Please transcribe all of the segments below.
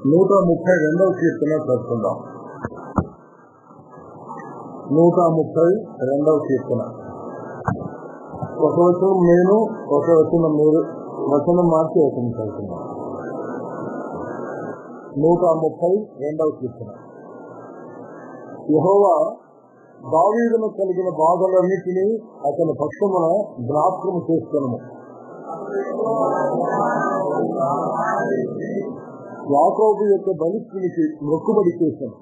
132వ కీర్తన చదువుకుందాం. 132వ కీర్తన. ఒక వచనం నేను, ఒక వచనం మీరు, వచనం మార్చి వచనం చదువుకుందాం. 132వ కీర్తన. యెహోవా దావీదును కలిగిన బాధలన్నిటినీ అతని పక్షమున జ్ఞాపకం చేసుకొనుము. యాకోబు యొక్క బలిష్ఠునికి మొక్కుబడి చేశాను.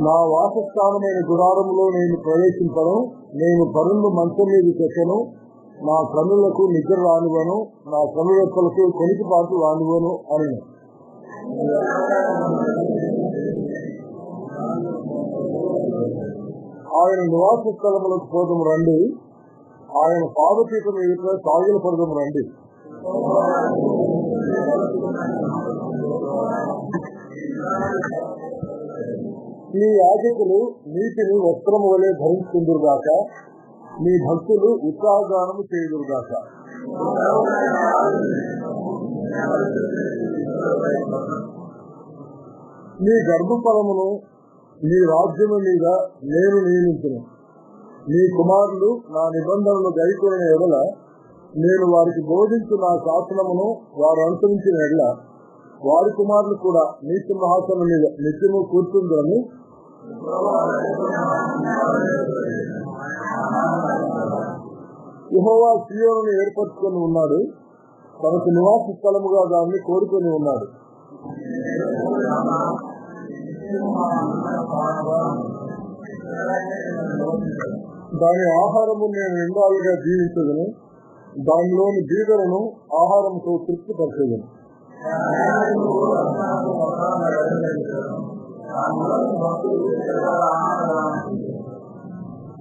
నా వాసస్థానమైన గుడారములో నేను ప్రవేశింపను, నేను పరుండు మంచం మీద చెక్కను, నా కన్నులకు నిద్ర రానివను, నా కనురెప్పలకు కొనికిపాటు రానివను అని. ఆయన నివాస స్థలములకు పోదము రండి, ఆయన పాదపీఠం ఎదుట సాగిల పడదము రండి. మీ యాజకులు నీటిని వస్త్రము వలె ధరించుకుందురుగాక, మీ భక్తులు ఉత్సాహగానము చేయుదురుగాక. మీ గర్భఫలమును మీ రాజ్యము మీద నేను నియమించును. మీ కుమారులు నా నిబంధనలు గైకొనిన ఎడల, నేను వారికి బోధించు నా శాసనమును వారు అనుసరించిన ఎడల, వారి కుమారులు కూడా నీ సింహాసనం మీద నిత్యము కూర్చుందని. యెహోవా సీయోనును ఏర్పరచుకొని ఉన్నాడు, తనకు నివాస స్థలముగా దాన్ని కోరుకొని ఉన్నాడు. దాని ఆహారము నేను ఎండాలుగా జీవించదును, దానిలోని బీదలను ఆహారంతో తృప్తిపరచదును.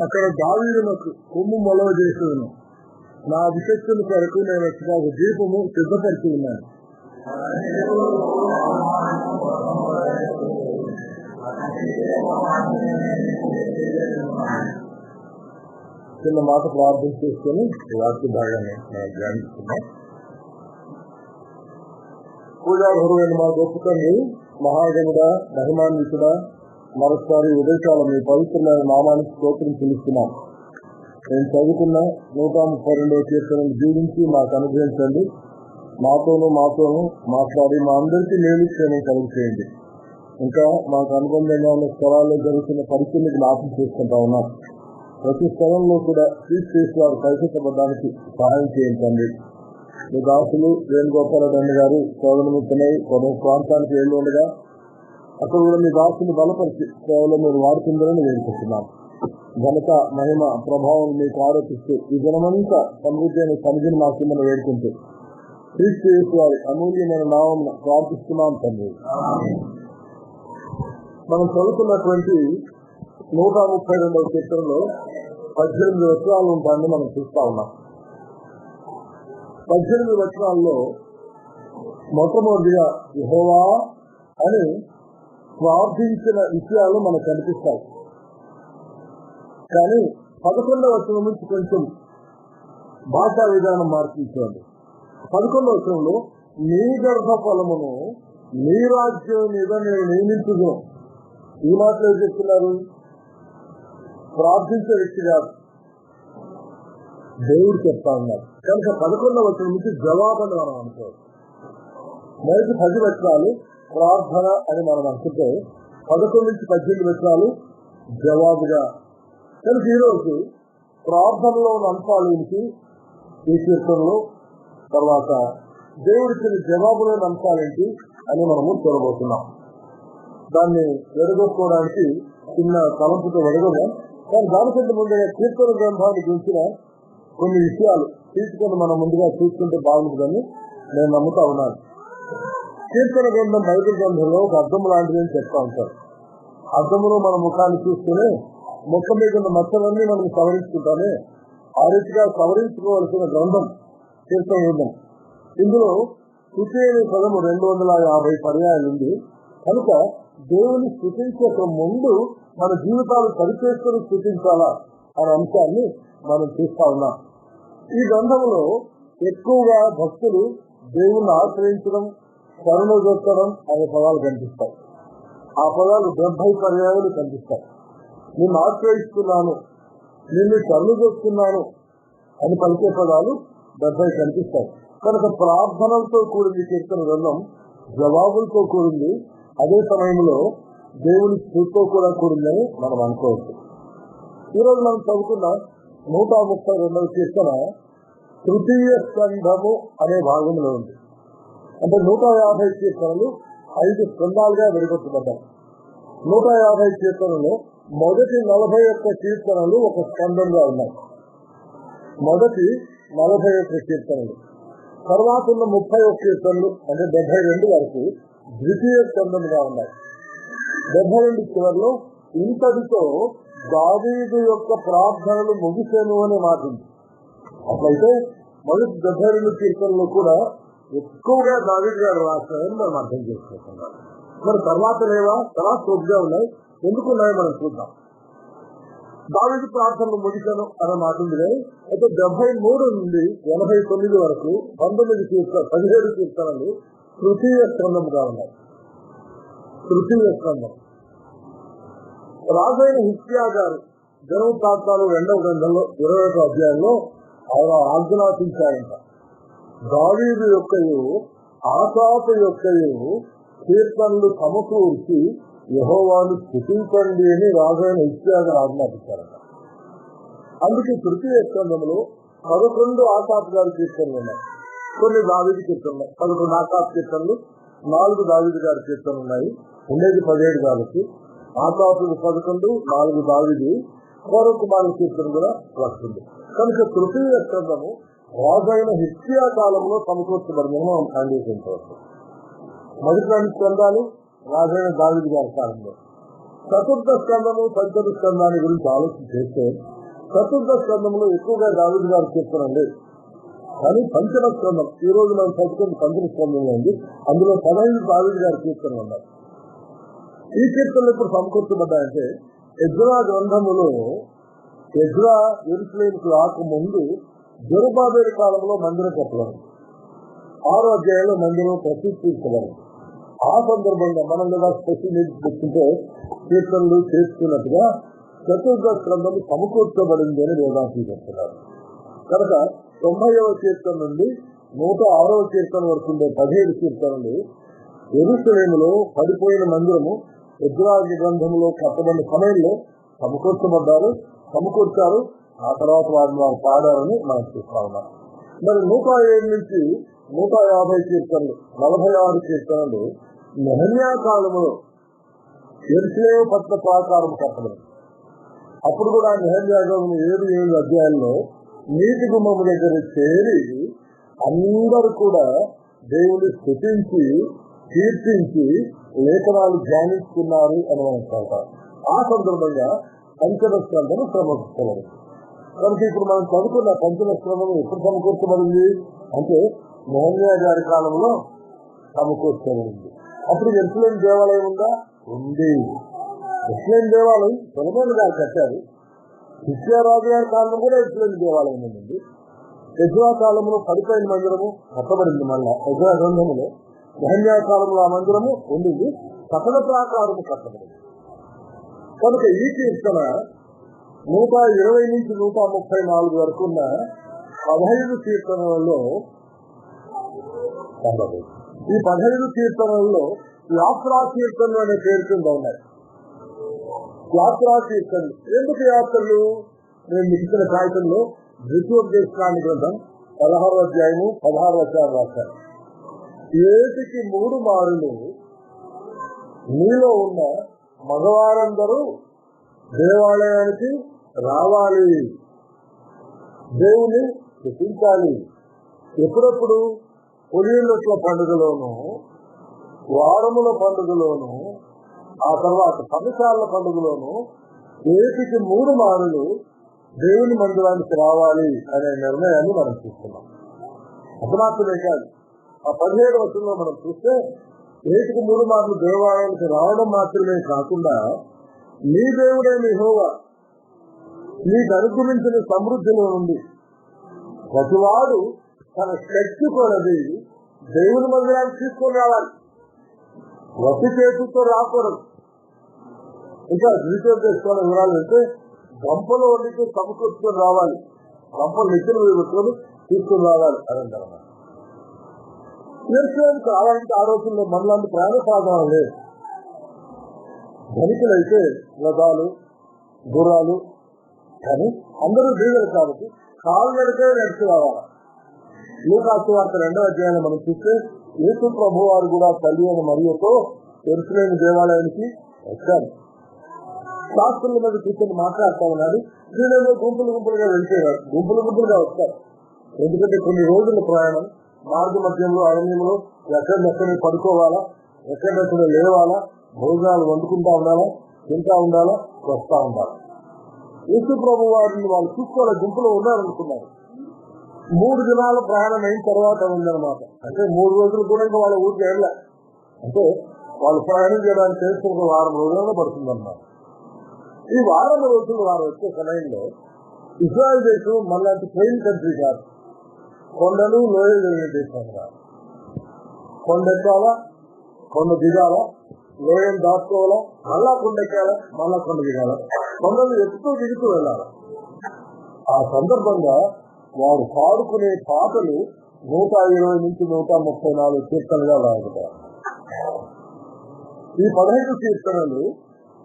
అక్కడ దావీదునకు కొమ్ము మొలవ చేసేదను. నా అభిషక్తుల కొరకు నేను ఒక దీపము సిద్ధపరిచి ఉన్నాను. చిన్న మాట ప్రార్థన చేసుకుని వాక్య భాగాన్ని ధ్యానిస్తున్నాం. పూజార్హుడైన మా గొప్ప తండ్రి, మహాగణుడా, మహిమాన్వితుడా, మరొకసారి ఉదయకాల మీ పవిత్రమైన నామానికి స్తోత్రం చెల్లిస్తున్నాం. నేను చదువుకున్న 132వ కీర్తనను జీవించి మాకు అనుగ్రహించండి. మాతోనూ మాట్లాడి మా అందరికీ మేలు క్షేమం కలుగు చేయండి. ఇంకా మాకు అనుబంధంగా ఉన్న స్థలాల్లో జరుగుతున్న పరిస్థితిని జ్ఞాపకం చేసుకుంటా ఉన్నాం. ప్రతి స్థలంలో కూడా తీసి వారు కైపెట్టబడడానికి సహాయం చేయించండి. మీ దాసులు వేణుగోపాలరెడ్డి గారు సేవలమిత్తమై కొన్ని ప్రాంతానికి వెళ్ళి ఉండగా అక్కడ కూడా మీ దాసుని బలపరిచి సేవలో మీరు వాడుతుందని వేడుకుంటున్నాం. ఘనత, మహిమ, ప్రభావం మీకు ఆరోపిస్తూ ఈ జనమంతా సమృద్ధి అనే సమిధిని మా కింద వేడుకుంటూ క్రీస్తు వారి అమూల్యమైన నామమున ప్రార్థిస్తున్నాం తండ్రి. మనం చదువుతున్నటువంటి 132వ కీర్తనలో 18 వచనాలు ఉంటాయని మనం చూస్తా ఉన్నాం. 18 వచనాల్లో మొట్టమొదటిగా యెహోవా అని ప్రార్థించిన విషయాలు మనకు కనిపిస్తాయి. కానీ 11వ వచనం నుంచి కొంచెం భాషా విధానం మార్పించండి. 11వ వచనంలో నీ గర్భఫలమును నీ రాజ్యం మీద నేను నియమించును. ఈ మాటలు ఏం చెప్తున్నారు? ప్రార్థించే వ్యక్తి కాదు, దేవుడు చెప్తా ఉన్నారు. కనుక 11వ వచనం నుంచి జవాబని మనం అనుకోవచ్చు. మొదటి 10 వచనాలు ప్రార్థన అని మనం అనుకుంటే 11 నుంచి 18 వచనాలు జవాబుగా. కనుక ఈరోజు ప్రార్థనలో ఉన్న అంశాలకి ఈ కీర్తనలో, తర్వాత దేవుడిచ్చిన జవాబులోని అంశాలేంటి అని మనము చూడబోతున్నాం. దాన్ని వెడగొట్టుకోవడానికి చిన్న తలంపుతో వెడగొద్దాం. కానీ దానికంటే ముందుగా కీర్తన గ్రంథాన్ని గురించిన కొన్ని విషయాలు తీసుకొని మనం ముందుగా చూసుకుంటే బాగుంటుందని నేను నమ్ముతా ఉన్నాను. కీర్తన గ్రంథం బైబిల్ గ్రంథంలో ఒక అద్దం లాంటిది అని చెప్తా ఉంటారు. అద్దములో మన ముఖాన్ని చూస్తూనే ముఖం మీద ఉన్న మచ్చలన్నీ మనం సవరించుకుంటామే, ఆ రీతిగా సవరించుకోవాల్సిన గ్రంథం కీర్తన గ్రంథం. ఇందులో స్తుతి అనే పదము 250 పర్యాయాలు ఉంది. కనుక దేవుని స్తుతించక ముందు మన జీవితాలు సరిచేసుకొని స్తుతించాలా, అనే అంశాన్ని మనం చూస్తా ఉన్నాం. ఈ గ్రంథంలో ఎక్కువగా భక్తులు దేవుణ్ణి ఆశ్రయించడం, కరుణ చూడటం అనే పదాలు కనిపిస్తాయి. ఆ పదాలు 70 పర్యాయాలు కనిపిస్తాయి. నిన్ను ఆశ్రయిస్తున్నాను, నిన్ను కరుణ చూస్తున్నాను అని పలికే పదాలు 70 కనిపిస్తాయి. కనుక ప్రార్థనలతో కూడింది కీర్తన గ్రంథం, జవాబులతో కూడింది, అదే సమయంలో దేవుని స్థుతితో కూడా కూడిందని మనం అనుకోవచ్చు. ఈరోజు మనం చదువుకున్న 132వ కీర్తన తృతీయ స్కంధము అనే భాగంలో ఉంది. అంటే 150 కీర్తనలు 5 స్కంధాలుగా విడగొట్టబడ్డాయి. 150 కీర్తనలో మొదటి 41 కీర్తనలు ఒక స్కంధంగా ఉన్నాయి. మొదటి 41 కీర్తనలు, తర్వాత ఉన్న 31 కీర్తనలు అంటే 72 వరకు ద్వితీయ స్కంధంగా ఉన్నాయి. 72 చివరిలో ఇంతటితో దావీదు యొక్క ప్రార్థనలు ముగిసేను అనే మాట ఉంది. అట్లయితే మొదటి 72 కీర్తనలు కూడా ఎక్కువగా దావీదు గారు రాస్తారని మనం అర్థం చేసుకుంటున్నాం. మరి తర్వాత లేవా? తర్వాత కొద్దిగా ఉన్నాయి. ఎందుకున్నాయో మనం చూద్దాం. దావీదు ప్రార్థనలు ముగిశాను అనే మాట ఉంది. అయితే 73 నుండి 89 వరకు 17 కీర్తనలు తృతీయ స్కంధంగా ఉన్నాయి. తృతీయ స్కంధం రాజైన హిజ్కియా గారు జనవృత్తాంతాలు 2వ గ్రంథంలో 21వ అధ్యాయంలో ఆయన ఆజ్ఞాపించారంట. దావీదు యొక్కయు ఆసాపు యొక్కయు కీర్తనలు సమకూర్చి యెహోవాను స్తుతించండి అని రాజైన హిజ్కియా గారు ఆజ్ఞాపించారంట. అందుకే తృతీయ స్కంధంలో 11 ఆసాపు గారి కీర్తనలు ఉన్నాయి, కొన్ని దావీదు కీర్తనలు, 11 ఆసాపు కీర్తనలు, 4 దావీదు గారి కీర్తనలు ఉన్నాయి. ఉండేది 17 కాబట్టి ఆసాపు 11, 4 దావీదు, కుమారుల కీర్తన కూడా వస్తుంది. కనుక తృతీయ స్కంధము రాజైన హిజ్కియా కాలంలో సమకూర్చబడిందని మనం అంగీకరించవచ్చు. మొదటి 2 స్కంధాలు రాజైన దావీదు గారి కాలంలో. చతుర్థ స్కంధము, పంచమ స్కంధాన్ని గురించి ఆలోచన చేస్తే చతుర్థ స్కంధంలో ఎక్కువగా దావీదు గారి కీర్తన లేదు. కానీ పంచమ స్కంధం, ఈ రోజు మనం చదువుకున్న పంచమ స్కంధంలో ఉంది. అందులో 15 దావీదు గారి కీర్తనలు ఉన్నాయి. ఈ కీర్తనలు ఇప్పుడు సమకూర్చబడ్డాయంటే ఎజ్రా గ్రంథములో ఎజ్రా యెరూషలేముకు రాకముందు జెరుబ్బాబెలు కాలంలో మందిరం కట్టబడింది. 6వ అధ్యాయంలో మందిరం ప్రతిష్ఠించబడింది. ఆ సందర్భంగా మనం కదా స్పెషల్ పెట్టుకుంటే కీర్తనలు చేసుకున్నట్టుగా చతుర్థ గ్రంథము సమకూర్చబడింది అని వేదాంతులు చెప్తున్నారు. కనుక 90వ కీర్తన నుండి 106వ కీర్తన వరకు ఉండే 17 కీర్తనలు యెరూషలేములో పడిపోయిన మందిరము ఎజ్రా గ్రంథంలో కట్టబడిన సమయంలో సమకూర్చారు. ఆ తర్వాత వారు పాడారని మనం చూస్తా ఉన్నాం. మరి 107 నుంచి 150 కీర్తనలు, 46 కీర్తనలు నెహెమ్యా కాలంలో యెరూషలేము పట్ల ప్రాకారం కట్టబడింది. అప్పుడు కూడా నెహెమ్యా గ్రంథం 7 అధ్యాయంలో నీటి గుమ్మము దగ్గర చేరి అందరూ కూడా దేవుని స్తుతించి కీర్తించి లేఖనాలు ధ్యానిస్తున్నారు అని మనం చెప్తాం. ఆ సందర్భంగా పంచమ స్కంధము సమకూర్చబడింది. కనుక ఇప్పుడు మనం చదువుకున్న పంచమ స్కంధము ఎప్పుడు సమకూర్చబడింది అంటే నెహెమ్యా గారి కాలంలో సమకూర్చబడింది. అప్పుడు యెరూషలేము దేవాలయం ఉందా? ఉంది. యెరూషలేము దేవాలయం సొలొమోను గారు కట్టారు. హిజ్కియా రాజు గారి కాలంలో కూడా యెరూషలేము దేవాలయం ఉంది. ఎజ్రా కాలంలో పడిపోయిన మందిరము కట్టబడింది. మళ్ళా ఎజ్రా గ్రంథములో నెహెమ్యా కాలంలో ఆ మందిరము ఉండింది, పట్టణ ప్రాకారము కట్టబడింది. కనుక ఈ కీర్తన 120 నుంచి 134 వరకు ఉన్న 15 కీర్తనలలో ఈ 15 కీర్తనల్లో యాత్రా కీర్తనలు అనే పేరు కింద ఉన్నాయి. యాత్రా కీర్తనలు ఎందుకు యాత్రలు? నేను ఇచ్చిన కాగితంలో ద్వితీయోపదేశకాండ గ్రంథం 16వ అధ్యాయము 16వ వచనం రాశాను. 7కి 3 మారులు నీలో ఉన్న మగవారందరూ దేవాలయానికి రావాలి, దేవుని స్తుతించాలి. ఎప్పుడప్పుడు పొలియన్ల పండుగలోను, వారముల పండుగలోను, ఆ తర్వాత పదశాల పండుగలోను 7కి 3 మారులు దేవుని మందిరానికి రావాలి అనే నిర్ణయాన్ని మనం చూస్తున్నాం. అది మాత్రమే కాదు, ఆ 17వ వచనంలో మనం చూస్తే 7కి 3 మార్లు దేవాలయానికి రావడం మాత్రమే కాకుండా నీ దేవుడైన యెహోవా నీకు అనుగ్రహించిన సమృద్ధిలో నుండి ప్రతివాడు తన శక్తి కొలది దేవుని మందిరాన్ని తీసుకొని రావాలి. వసి చేతులతో రాకూడదు. ఇంకా రీసెర్చ్ చేసుకోవాలని వివరాలు అంటే గంపలో వండికి సమకూర్చుకొని రావాలి, గంపలు నిచ్చెన పెట్టుకొని తీసుకుని రావాలి అని అంటారు. తీర్చడానికి రావాలంటే ఆ రోజుల్లో మనలాంటి ప్రాణ సాధనం లేదు. ధనికులైతే రథాలు గుర్రాలు, కానీ అందరూ బీదలు కాబట్టి కాళ్ళనడికే నడిచి రావాలి. లూకాసు వార్త 2వ అధ్యాయంలో మనం చూస్తే యేసు ప్రభు వారు కూడా తల్లి అయిన మరియతో యెరూషలేము దేవాలయానికి వచ్చారు. శాస్త్రుల మీద కూర్చొని మాట్లాడుతూ ఉన్నాడు. వీళ్ళలో గుంపులు గుంపులుగా వెళ్తేవారు, గుంపులు గుంపులుగా వస్తారు. ఎందుకంటే కొన్ని రోజుల ప్రయాణం, మార్గ మధ్యంలో అరణ్యంలో ఎక్కడెక్కడ పడుకోవాలా, ఎక్కడెక్కడ లేవాలా, భోజనాలు వండుకుంటా ఉండాలా, తింటా ఉండాలా, వస్తా ఉండాలి. యేసు ప్రభు వారిని వాళ్ళు చూసుకోవాలి, గుంపులో ఉన్నారనుకున్నారు. 3 దినాల ప్రయాణం అయిన తర్వాత ఉందన్నమాట. అంటే 3 రోజులు కూడా ఇంకా వాళ్ళ ఊరికి వెళ్ళా. అంటే వాళ్ళు ప్రయాణం చేయడానికి తెలిసి ఒక 1 వారం రోజుల్లో పడుతుందన్నమాట. ఈ 1 వారం రోజులు వారు వచ్చే సమయంలో ఇజ్రాయెల్ దేశం మనలాంటి ప్లెయిన్ కంట్రీ కాదు, కొండలు లోయలు జరిగే దేశం కాదు. కొండ ఎక్కాలా, కొండ దిగాలా, లోయలు దాచుకోవాలా, మళ్ళా కొండ ఎక్కాలా, మళ్ళా కొండ దిగాల, కొండలు ఎక్కుతూ దిగుతూ వెళ్ళాలి. ఆ సందర్భంగా వారు పాడుకునే పాటలు 120 నుంచి 134 కీర్తనలుగా రాయబడ్డారు. ఈ 15 కీర్తనలు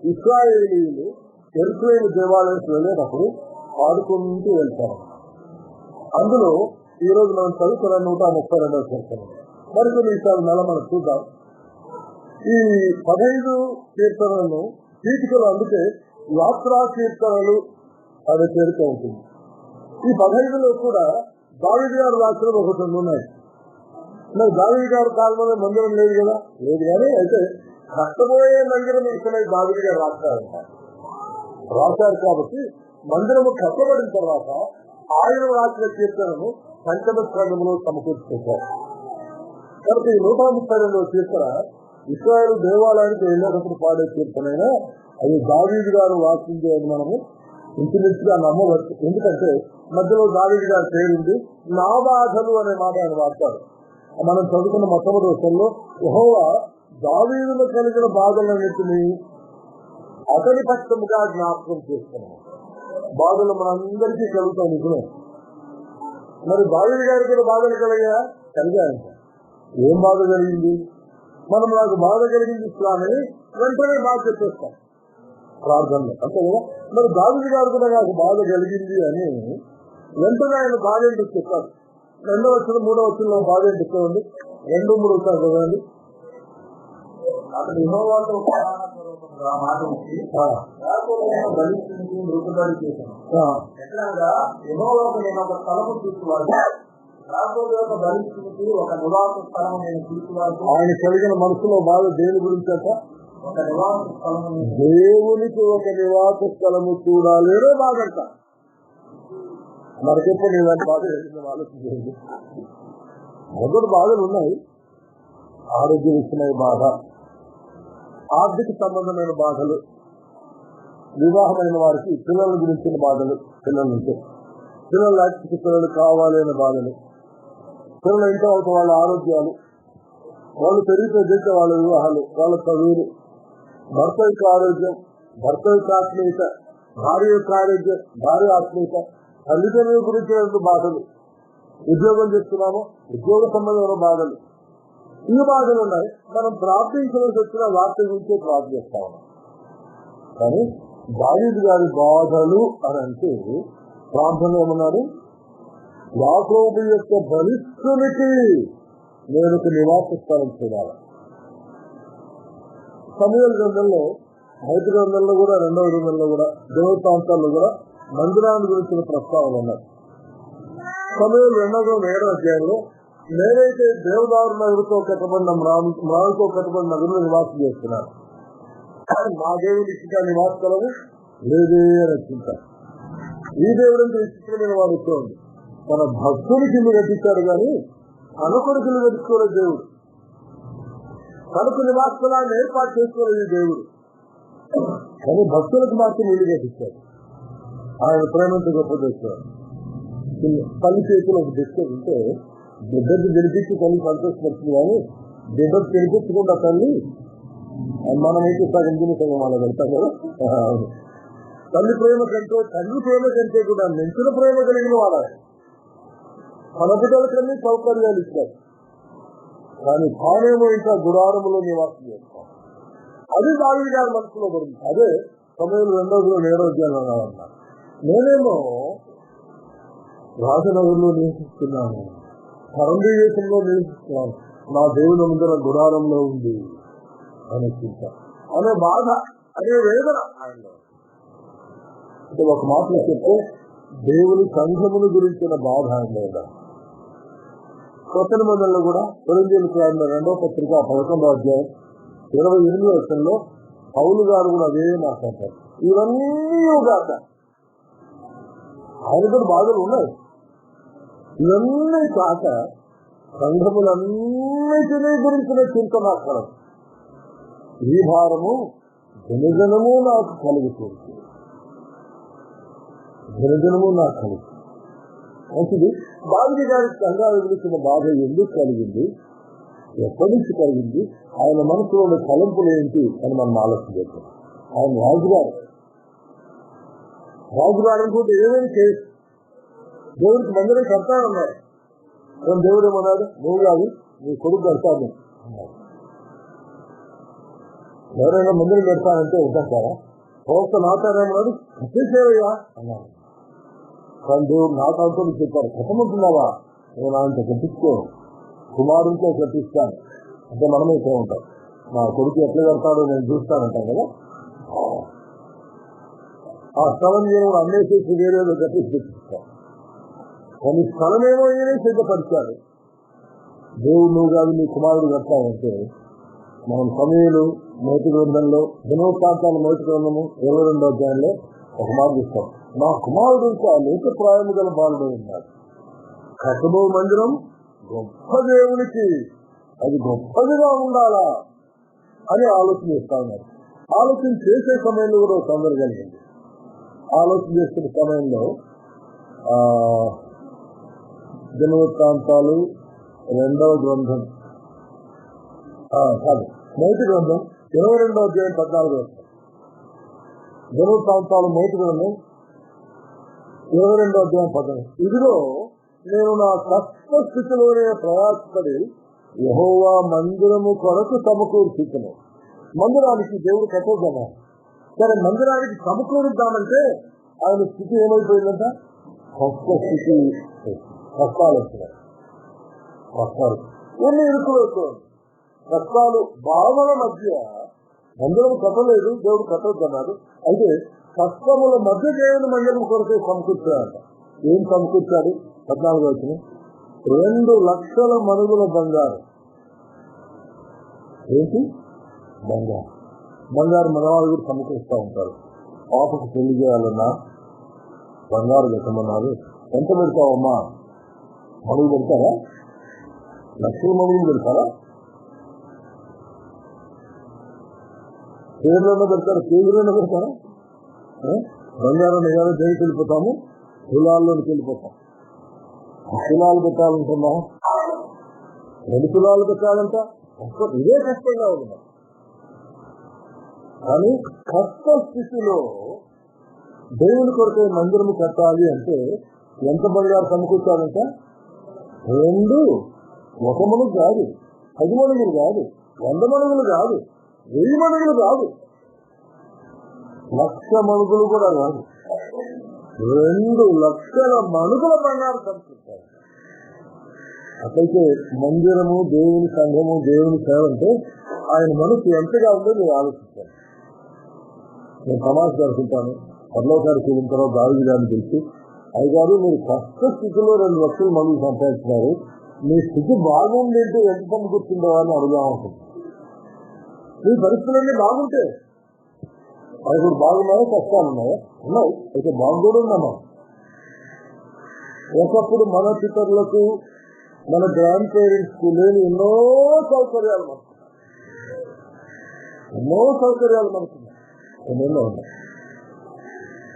ఇశ్రాయేలీయులు యెరూషలేము దేవాలయానికి వెళ్ళేటప్పుడు పాడుకుంటూ వెళ్తారు. అందులో ఈ రోజు మనం చదువుకున్న 132వ కీర్తన. మరికొన్ని విషయాలు నెల మనం చూద్దాం. ఈ 15 కీర్తనలను పీఠికలు అందుకే యాత్రా కీర్తనలు అనే పేరుతో ఉంటుంది. ఈ 15లో కూడా దావీదు గారు రాసిన ఒకటి ఉన్నాయి. మరి దావీదు గారు కాలంలో మందిరం లేదు కదా, లేదు కానీ అయితే కష్టపోయే మందిరం ఇస్తున్నాయి దావీదు గారు రాశారు కాబట్టి మందిరము కట్టబడిన తర్వాత ఆయన రాసిన కీర్తనను పంచమ స్కంధంలో సమకూర్చుకుంటారు. కాబట్టి 132వ కీర్తన ఇశ్రాయేలు దేవాలయానికి వెళ్ళేటప్పుడు పాడే కీర్తనైనా అది దావీదు గారు రాసింది అని మనము ఇంచుమించుగా నమ్మవచ్చు. ఎందుకంటే మధ్యలో దావీదు గారి పేరుంది. నా బాధలు అనే మాట ఆయన వాడతారు. మనం చదువుకున్న మొట్టమొదటి వచనంలో యెహోవా దావీదులో కలిగిన బాధలన్నింటినీ అతని పక్షముగా జ్ఞాపకం చేస్తున్నాం. బాధలు మనందరికీ కలుగుతాం, నిజమే. మరి దావీదు గారికి బాధలు కలిగాయంట. ఏం బాధ కలిగింది? మనం నాకు బాధ కలిగింది ఇస్లామని వెంటనే బాధ చెప్పేస్తాం ప్రార్థనలో, అంతే కదా. మరి దావీదు గారు కూడా నాకు బాధ కలిగింది అని వెంటనే ఆయన బాధ ఏంటి చెప్పారు. 2వ వచనం 3వ వచనంలో బాధ ఏంటి చెప్పండి. 2, 3 వచ్చారు కదండి. అతను యెహోవాతో మృతుబడి చేశాను. ఎట్లాగా యెహోవాకు నేను ఒక స్థలము తీసుకువాడు, రాబోయే ఒక బలిష్ఠునికి ఒక నివాస స్థలము నేను తీసుకువాడు. ఆయన కలిగిన మనసులో బాధ దేని గురించి అంట? ఒక నివాస స్థలము, దేవునికి ఒక నివాస స్థలము చూడాలేదో బాధంట. మనకెప్పుడు ఇలాంటి బాధ ఆలోచించండి. మొదటి బాధలు ఉన్నాయి. ఆరోగ్య విషయమైన బాధ, ఆర్థిక సంబంధమైన బాధలు, వివాహమైన వారికి పిల్లల గురించిన బాధలు, పిల్లలుంటే పిల్లలు లేకపోతే పిల్లలు కావాలి అనే బాధలు, పిల్లలు ఇంట్లో అవుతా వాళ్ళ ఆరోగ్యాలు, వాళ్ళు పెరిగితే చేసే వాళ్ళ వివాహాలు, వాళ్ళ చదువులు, భర్త యొక్క ఆరోగ్యం, భర్త యొక్క ఆత్మీయత, భార్య యొక్క ఆరోగ్యం, భార్య ఆత్మీయత, తల్లిదండ్రుల గురించి బాధలు, ఉద్యోగం చేస్తున్నాము, ఉద్యోగ సంబంధమైన బాధలు, ఈ బాధలు ఉన్నాయి. మనం ప్రార్థించవలసి వచ్చిన వాటి గురించే ప్రార్థిస్తా ఉన్నాం. కానీ దావీదు గారి బాధలు అని అంటే ప్రార్థన ఏమన్నారు? యాకోబు యొక్క బలిష్ఠునికి నేను ఒక నివాస స్థలం చూడాలి. సమూయేలు గ్రంథంలో, మొదటి గ్రంథంలో కూడా, 2వ గ్రంథంలో కూడా, దేవతాంతాల్లో కూడా మందిరాన్ని గురించిన ప్రస్తావనలు ఉన్నాయి. సమూయేలు 2వ గ్రంథం 7వ అధ్యాయంలో నేనైతే దేవదారు నగరుతో కట్టబడిన మ్రానుతో కట్టబడిన నగరులో నివాసం చేస్తున్నాను, మా దేవుడి ఇచ్చిగా నివాస స్థలము లేదే రక్షించారు. ఈ దేవుడు అంటే విచిత్రమైన వాడు ఉంది. తన భక్తునికి ఇల్లు కట్టించాడు కానీ తనకొడుకు ఇల్లు కట్టించుకోలేదు దేవుడు. తనకు నివాస స్థలాన్ని ఏర్పాటు చేసుకోలేదు దేవుడు, కానీ భక్తులకు మాత్రం ఇల్లు కట్టించాడు. ఆయన ప్రేమంతో గొప్ప చేస్తారు. తల్లి చేతిలో ఒక బిస్కెట్ ఉంటే బిడ్డకి తినిపించి తల్లి సంతోషపడుతుంది, కానీ బిడ్డకు తినిపించకుండా తల్లి మనమైతే సగం తిని సగం అలా పెడతాం కదా. తల్లి ప్రేమ కంటే తండ్రి ప్రేమ కంటే కూడా మించిన ప్రేమ కలిగిన వాడాలి. తన బిడ్డలకన్నీ సౌకర్యాలు ఇస్తారు, కానీ తానేమో ఇంకా గుడారములో నివాసం చేస్తాం. అది దావీదు గారి మనసులో పడింది. అదే సమయంలో 2 అధ్యాయంలో అన్నారు, నేనేమో రాజనగర్లో నివసిస్తున్నాను, పరమదేశంలో నివసిస్తున్నాను, నా దేవుని ముందర గుడారంలో ఉంది అనే చింత, అనే బాధ, అనే వేదన ఆయనలో. అంటే ఒక మాటలో చెప్తే దేవుని సంఘమును గురించిన బాధ ఆయన. కొత్త నిబంధనలో కూడా కొరింథీయులకు రాసిన 2వ పత్రిక 11వ అధ్యాయం 28వ వచనంలో పౌలు గారు కూడా అదే మాట్లాడతారు. ఇవన్నీ కాక ఆయన కూడా బాధలు ఉన్నాయి. ఇవన్నీ కాక సంఘములన్నిటినీ గురించిన చింత మాట్లాడదు. ఈ భారము దినదినము నాకు కలుగుతుంది, దినదినము నాకు కలుగుతుంది. మంచిది. దావీదు గారి సంఘాలు గురించిన బాధ ఎందుకు కలిగింది, ఎప్పటి నుంచి కలిగింది, ఆయన మనసులోని తలంపులు ఏంటి అని మనం ఆలోచన చేస్తాం. ఆయన రాజుగారు అనుకుంటే ఏమేమి చేసి దేవుడికి మందిరం కడతానన్నారు. దేవుడు ఏమన్నాడు, నువ్వు కాదు నీ కొడుకు కడతాను అన్నాడు. ఎవరైనా మందిరం పెడతానంటే ఉంటారా? ప్రవక్త నాటారేమన్నాడు, కట్టేసేవయ్యా అన్నాడు. కానీ దేవుడు నాటంతో చెప్పారు, కట్టమంటున్నావా, నేను ఆయనతో కట్టించుకో, కుమారుడితో కట్టిస్తాను అంటే మనమే ఇక్కడ ఉంటాం. నా కొడుకు ఎట్లా కడతాడో నేను చూస్తానంటాం కదా. ఆ స్థలం నేను అన్నేసేసి వేరేదో కట్టించి తెప్పిస్తాం. కానీ స్థలమేమో ఈయనే సిద్ధపరిచాడు. దేవుడు నువ్వు కాదు నీ కుమారుడు కడతావంటే మనం సమయంలో మొదటి గ్రంథంలో దినోత్తాంతాల మొదటి గ్రంథము 22వ అధ్యాయంలో ఒక మాట ఇస్తాం, నా కుమారుడు ఇంకా అనేక ప్రాయము గల బాలుడై ఉన్నాడు, కట్టబో మందిరం గొప్ప దేవునికి అది గొప్పదిగా ఉండాలా అని ఆలోచన చేస్తా ఉన్నారు. ఆలోచన చేసే సమయంలో కూడా తొందర కలిగింది. ఆలోచన చేస్తున్న సమయంలో దినవృత్తాంతాలు 2వ గ్రంథం కాదు మొదటి గ్రంథం 22వ అధ్యాయం 14వ దినవృత్తాంతాలు మొదటి గ్రంథం 22వ అధ్యాయం 14. ఇదిలో నేను నా కష్ట స్థితిలోనే ప్రయాసపడి యెహోవా మందిరము కొరకు సమకూర్చుకున్నాను. మందిరానికి దేవుడు కట్టేద్దామా, సరే మందిరానికి సమకూరుద్దామంటే ఆయన స్థితి ఏమైపోయిందంట, కష్ట స్థితి, కష్టాలు వస్తున్నాయి. కష్టాలు ఎన్ని ఇరుకులు వస్తుంది, కష్టాలు భావన మధ్య మందిరం కట్టలేదు, దేవుడు కట్టొద్దన్నాడు. అయితే కష్టముల మధ్య దేవుని మందిరం కొరకే సమకూర్చాడంట. ఏం సమకూర్చాడు? 14వ వచనం, 2 లక్షల మణుగుల బంగారం. ఏంటి బంగారం? బంగారు మనవాళ్ళు కూడా సమకూరుస్తూ ఉంటారు. పాపకు పెళ్లి చేయాలన్నా బంగారు పెట్టమన్నారు. ఎంత పెడతావమ్మా? మడుగు పెడతారా? లక్షల మడుగులు పెడతారా? పేర్లోనే పెడతారా? కేజీలోనే పెడతారా? బంగారం ఏదైనా దేనికి వెళ్ళిపోతాము, కులాల్లోనికి వెళ్ళిపోతాం. కులాలు పెట్టాలంటున్నా, 2 కులాలు పెట్టాలంట, ఇదే కష్టంగా ఉంది. కానీ కష్ట స్థితిలో దేవుని కొరకే మందిరము కట్టాలి అంటే ఎంత బంగారు సమకూర్చాలంట? 2 1 మణుగు కాదు, 10 మణుగులు కాదు, 100 మణుగులు కాదు, 1000 మణుగులు కాదు, 1,00,000 మణుగులు కూడా కాదు, 2 లక్షల మణుగుల బంగారు సమకూర్చాలి. అట్లయితే మందిరము, దేవుని సంఘము, దేవుని సేవ అంటే ఆయన మనసు ఎంతగా ఉందో నేను ఆలోచించాను. నేను సమాజ జరుపుకుంటాను. పర్లోకారికి వెళ్ళిన తర్వాత దావీదు గారిని తెలిసి, అయ్యగారు మీరు కష్ట స్థితిలో 2 లక్షల మంది సంపాదించినారు, మీ స్థితి బాగుండేంటే ఎంత సమకూర్చుందో అని అడుగుదామనుకుంటున్నాను. మీ పరిస్థితులన్నీ బాగుంటే అవి కూడా బాగున్నాయా, కష్టాలు ఉన్నాయా? ఉన్నాయి. అయితే బాగుండూ ఉన్నామా? ఒకప్పుడు మన పితరులకు, మన గ్రాండ్ పేరెంట్స్ కు లేని ఎన్నో సౌకర్యాలు మనకున్నాయి. ఎన్నెన్నో ఉన్నాయి.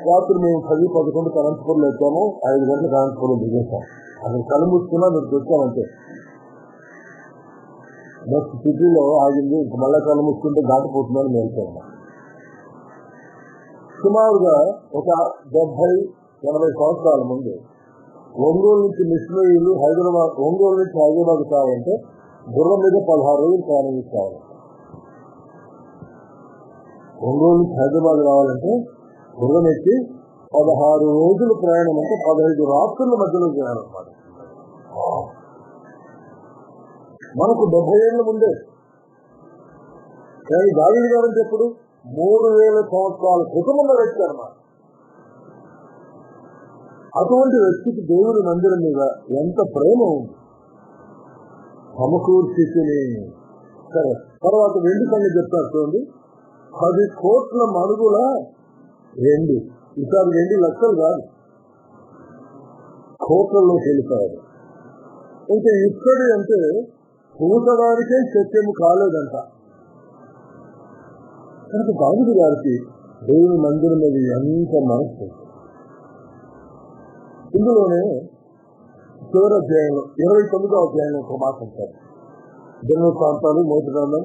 రాత్రి మేము 10-11 అనంతపురంలో వచ్చాము, 5 గంటలకు అనంతపురం దిగేసాం. అసలు కళ్ళు మూసుకున్నా మీరు తెచ్చామంటే నెక్స్ట్ సిటీలో ఆగింది. ఇంక మళ్ళీ కళ్ళు మూసుకుంటే దాటిపోతుందని మేల్కొన్నాం. సుమారుగా ఒక 70-80 సంవత్సరాల ముందు ఒంగోలు నుంచి మిషనరీలు ఒంగోలు నుంచి హైదరాబాద్ కావాలంటే గుర్రం మీద 16 రోజులు ప్రయాణించాలి. ఒంగోలు నుంచి హైదరాబాద్ రావాలంటే గుర్రం ఎక్కి 16 రోజులు ప్రయాణం అంటే 15 రాత్రుల మధ్యలో చేయాలన్నమాట. మనకు 70 ఏళ్ల ముందే. కానీ దావీదు గారు ఎప్పుడు 3000 సంవత్సరాల క్రితంలో వ్యక్తారన్నమాట. అటువంటి వ్యక్తికి దేవుడి మందిరం మీద ఎంత ప్రేమ ఉంది. సమకూర్చిని సరే. తర్వాత వెండి సంగతి చెప్తారు చూడండి. 10 కోట్ల మనుగుల వెండి. ఈసారి వెండి లక్షలు కాదు, కోట్లలో వెళ్ళిపోయారు. ఇంకా ఇక్కడి అంటే పూసడానికే సత్యము కాలేదంట. కనుక దావీదు గారికి దేవుని మందిరం మీద ఎంత మనసు. ఇందులోనే చివరి అధ్యాయంలో 29వ అధ్యాయంలో ఒక మాట అంటారు. దినవృత్తాంతాలు 1 గ్రంథం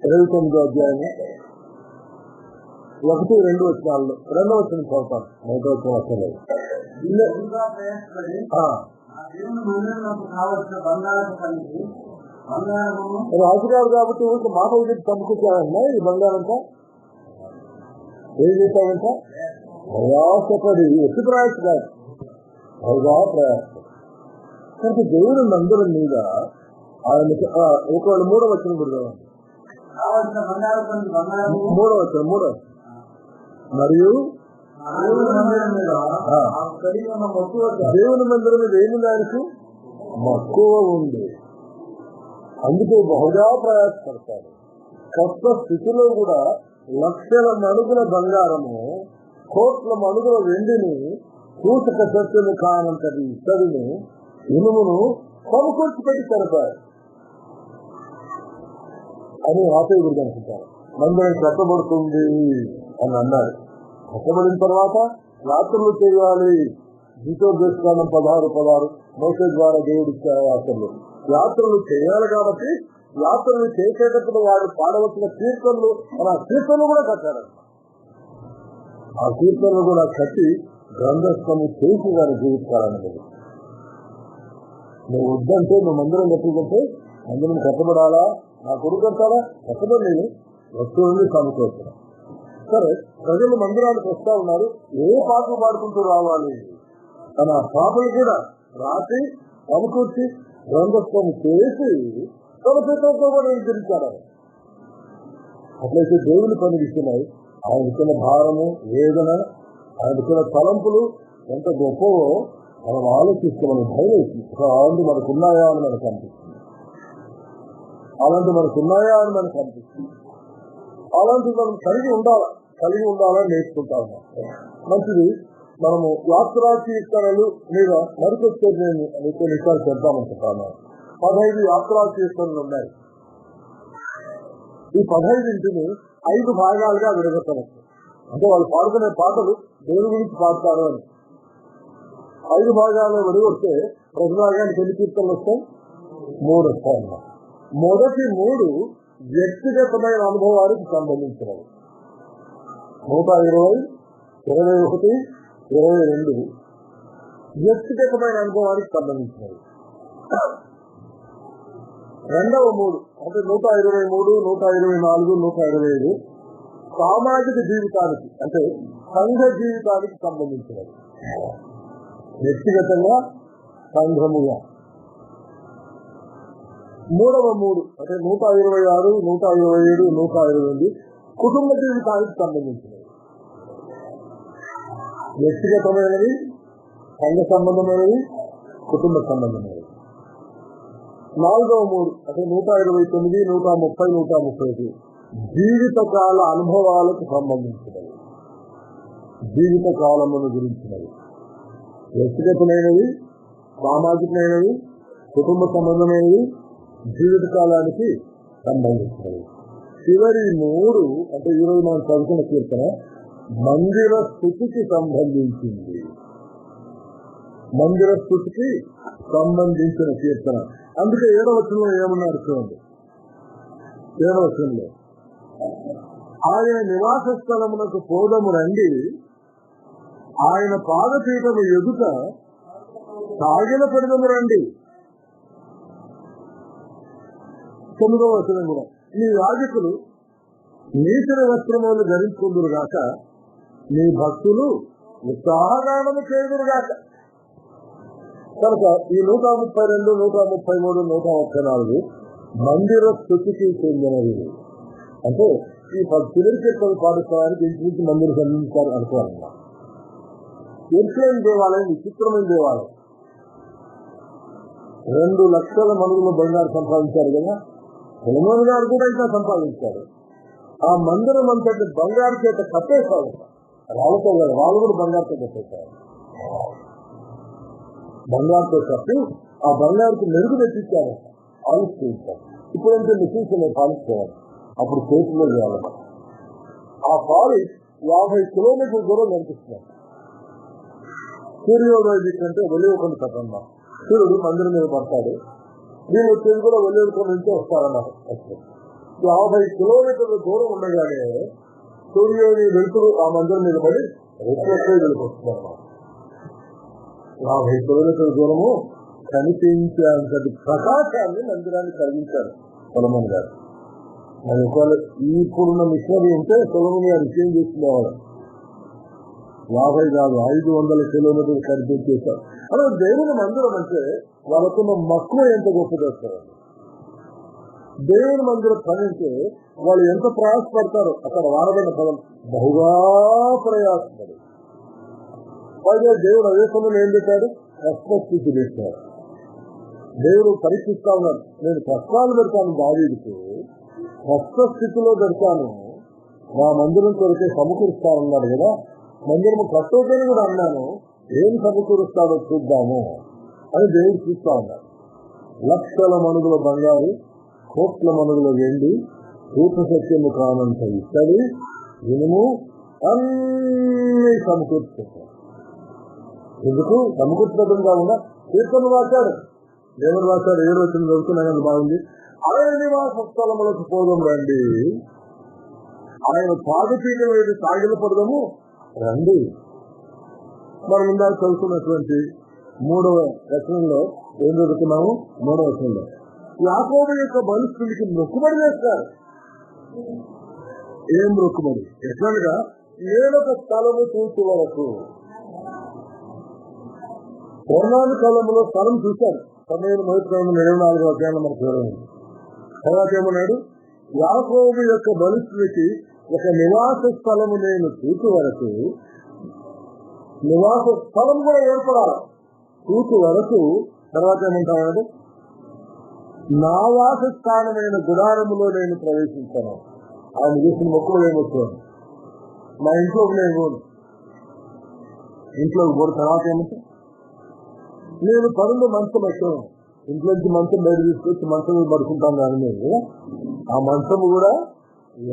29వ అధ్యాయం 1-2 వచనాల్లో 2వ వచనం చదువుతాను. 1వ వచనం వస్తలేదు. రాజుగారు కాబట్టి ఊరికి మాట ఒకటి పంపుకొచ్చారన్నా ఈ బంగారంతా ఏం చేశాడంట? ప్రయాసపడి ఎత్తు ప్రయాస కాదు, అవుగా ప్రయాస. కనుక దేవుని మందిరం మీద ఆయన ఒకవేళ 3వ వచనం కూడా 3వ వచనం మరియు దేవుని మందిరం మీద ఏమి దానికి మక్కువ ఉంది. అందుకే బహుగా ప్రయాసపడతారు. కొత్త స్థితిలో కూడా లక్షల మణుగుల బంగారము, కోట్ల మణుగుల వెండిని, సూచక శక్తులు కానంతటి ఇత్తడిని, ఇనుమును సమకూర్చి పెట్టి సరిపారు అని ఆపేయుడు అనుకుంటారు. మందిరం కట్టబడుతుంది అని అన్నారు. కట్టబడిన తర్వాత యాత్రలు చేయాలి. ద్వితీయోపదేశకాండం 16 మోషే ద్వారా దేవుడు ఇచ్చారు. యాత్రలు చేయాలి కాబట్టి యాత్రలు చేసేటప్పుడు వాడు పాడవలసిన కీర్తనలు, మన కీర్తనలు కూడా కట్టారు. ఆ కీర్తనలు కూడా కట్టి గ్రంథస్థము చేసి వారు జీవిస్తారన్నది. నువ్వు వద్దంటే నువ్వు మందిరం కట్టుకుంటే మందిరం కట్టబడాలా, నా కొడుకు కట్టాలా, కట్టబడి నేను వస్తువుని సమకూర్చున్నా. సరే, ప్రజలు మందిరానికి వస్తా ఉన్నారు. ఏ పాటలు పాడుకుంటూ రావాలి అని ఆ పాటలు కూడా రాసి సమకూర్చి గ్రంథస్థము చేసి తమ చేతులతో కూడా విధించారు. అట్లయితే దేవుని పని ఇస్తున్నాయి. ఆయనకున్న భారము, వేదన, ఆయనకున్న తలంపులు ఎంత గొప్పవో మనం ఆలోచిస్తే మనం భయం. అలాంటి మనకున్నాయా అని మనకు అనిపిస్తుంది. అలాంటి మనం కలిగి ఉండాలని నేర్చుకుంటాము. మంచిది. మనము యాత్రా కీర్తనలు మీద మరికొచ్చే నేను కొన్ని విషయాలు చెప్తామనుకుంటాను. 15 యాత్రా కీర్తనలు ఉన్నాయి. ఈ 15ని 5 భాగాలుగా విడగొట్టవచ్చు. అంటే వాళ్ళు పాడుకునే పాటలు దేవుని గురించి పాడతారు అని 5 భాగాల్లో విడగొడితే ప్రతి భాగానికి ఎన్ని కీర్తనలు వస్తాయి? 3 వస్తాయి. మొదటి 3 వ్యక్తిగతమైన అనుభవానికి సంబంధించినవి. 120, 21, 22 వ్యక్తిగతమైన అనుభవానికి సంబంధించినవి. రెండవ 3 అంటే 123, 124, 125 సామాజిక జీవితానికి అంటే సంఘ జీవితానికి సంబంధించినవి. వ్యక్తిగతంగా, సంఘముగా. మూడవ 3 అంటే 126, 127, 128 కుటుంబ జీవితానికి సంబంధించినవి. వ్యక్తిగతమైనవి, సంఘ సంబంధమైనవి, కుటుంబ సంబంధమైనవి. నాలుగవ 3 అంటే 129, 130, 131 జీవితకాల అనుభవాలకు సంబంధించినవి. జీవిత కాలమును గురించినవి. వ్యక్తిగతమైనవి, సామాజికమైనవి, కుటుంబ సంబంధమైనవి, జీవిత కాలానికి సంబంధించినవి. చివరి 3 అంటే ఈరోజు మనం చదువుకున్న కీర్తన మందిర స్థుతికి సంబంధించింది. మందిర స్థుతికి సంబంధించిన కీర్తన. అందుకే 7వ వచనంలో ఏమన్నారు చూడండి. 7వ వచనంలో ఆయన నివాస స్థలమునకు పోదము రండి, ఆయన పాదపీఠము ఎదుట సాగిల పెడదము రండి. 9వ వచనం కూడా నీ యాజకులు నీతిని వస్త్రములు ధరించుకుందురుగాక, నీ భక్తులు ఉత్సాహగానము చేయుదురుగాక. కనుక ఈ 132, 133, 134 మందిర స్థుతికి చెందినవి. అంటే ఈ 10 కీర్తనలు పాడుకోవడానికి ఇంటి మందిర సంబంధించారు అనుకోవాలన్నా. ఎరుసలేము దేవాలయం విచిత్రమైన దేవాలయం. 2 లక్షల మనుగులు బంగారు సంపాదించారు కదా. సొలొమోను గారు కూడా ఇంకా సంపాదించారు. ఆ మందిరం అంతటి బంగారు చేత కట్టేశారు. వాళ్ళతో కాదు, వాళ్ళు కూడా బంగారుతో కట్టేశారు. బంగారుతో కట్టి ఆ బంగారుకి మెరుగు తెప్పించారు, పాలిష్ చేయించారు. ఇప్పుడంటే మిషన్స్ పాలిష్ చేయాలి, అప్పుడు చేతిలో చేయాలి. ఆ పాలిష్ 50 కిలోమీటర్ల దూరం కనిపిస్తున్నారు. సూర్యోదయం కంటే వెలుగుకొని కట్టన్నా సూర్యుడు మందిరం మీద పడతాడు. వీళ్ళు వచ్చేది కూడా వెలుగుకొని నుంచే వస్తారన్నారు. 50 కిలోమీటర్ల దూరం ఉండగానే సూర్యుని వెలుతురు ఆ మందిరం మీద పడి రెట్లెట్లే వెలుకొస్తున్నారు. 50 కిలోమీటర్ల దూరము కనిపించేంతటి ప్రకాశాన్ని మందిరాన్ని కలిగించారు సొలొమోను గారు. మరి ఒకవేళ ఇప్పుడున్న మిషనరీ ఉంటే సొలొమోను గారు విషయం చేసుకునేవాడు. 50 కాదు 500 కిలోమీటర్లు కనిపించేశారు. అలా దేవుని మందిరం అంటే వాళ్ళకున్న మక్కువ ఎంత గొప్పదొస్తారు. దేవుని మందిరం పని అంటే వాళ్ళు ఎంత ప్రయాసపడతారో. అక్కడ వాడబడిన పదం బహుగా ప్రయాసపడి. పైగా దేవుడు అదే సమయంలో ఏం పెట్టాడు? కష్టస్థితి పెట్టాడు. దేవుడు పరీక్షిస్తా ఉన్నాడు. నేను కష్టాలు పెడతాను, దావీదుకు కష్టస్థితిలో పెడతాను, నా మందిరం కొరికే సమకూరుస్తానన్నాడు కదా. మందిరం కట్టోదని కూడా అన్నాను, ఏం సమకూరుస్తాడో చూద్దాము అని దేవుడు చూస్తా ఉన్నాడు. లక్షల మనుగుల బంగారు, కోట్ల మనుగుల వెండి, రూప సత్యము కానంత ఇత్తడి, ఇనుము అన్ని సమకూర్చుకుంటాడు. ఎందుకు సమకూర్చబడిగా ఉన్న కీర్తన రాశాడు. దేవుడు రాశాడు. 7వ వచనం చదువుకున్నాను, బాగుంది. ఆయన నివాస స్థలములకు పోదాం రండి, ఆయన పాదపీఠం మీద సాగిలపడదాము రండి. మనం ఇందాక చదువుకున్నటువంటి 3వ వచనంలో ఏం చదువుకున్నాము? 3వ వచనంలో యాకోబు యొక్క బలిష్ఠుడికి మొక్కుబడి చేస్తారు. ఏం మొక్కుబడి? ఎట్లనగా 7వ స్థలము చూసే వరకు. పూర్ణాది కాలంలో స్థలం చూశారు. 24వ అధ్యాయంలో మనకు చూడండి. తర్వాత ఏమన్నాడు? యాకోబు యొక్క బలిష్ఠుడికి ఒక నివాస స్థలము నేను చూసే వరకు. నివాస స్థలం కూడా ఏర్పడాలి చూసే వరకు. తర్వాత ఏమంటాడు? నా వాస స్థానమైన గుడారములో నేను ప్రవేశించాను. ఆయన చేసిన మొక్కలు ఏమొచ్చాను? మా ఇంట్లో నేను పోను, ఇంట్లోకి పోరు. తర్వాత ఏమంటే నేను పనులు మంచం ఎక్కాను, ఇంట్లోంచి మంచం బయట తీసుకొచ్చి మంచం మీద పడుకుంటాను కానీ నేను ఆ మంచం కూడా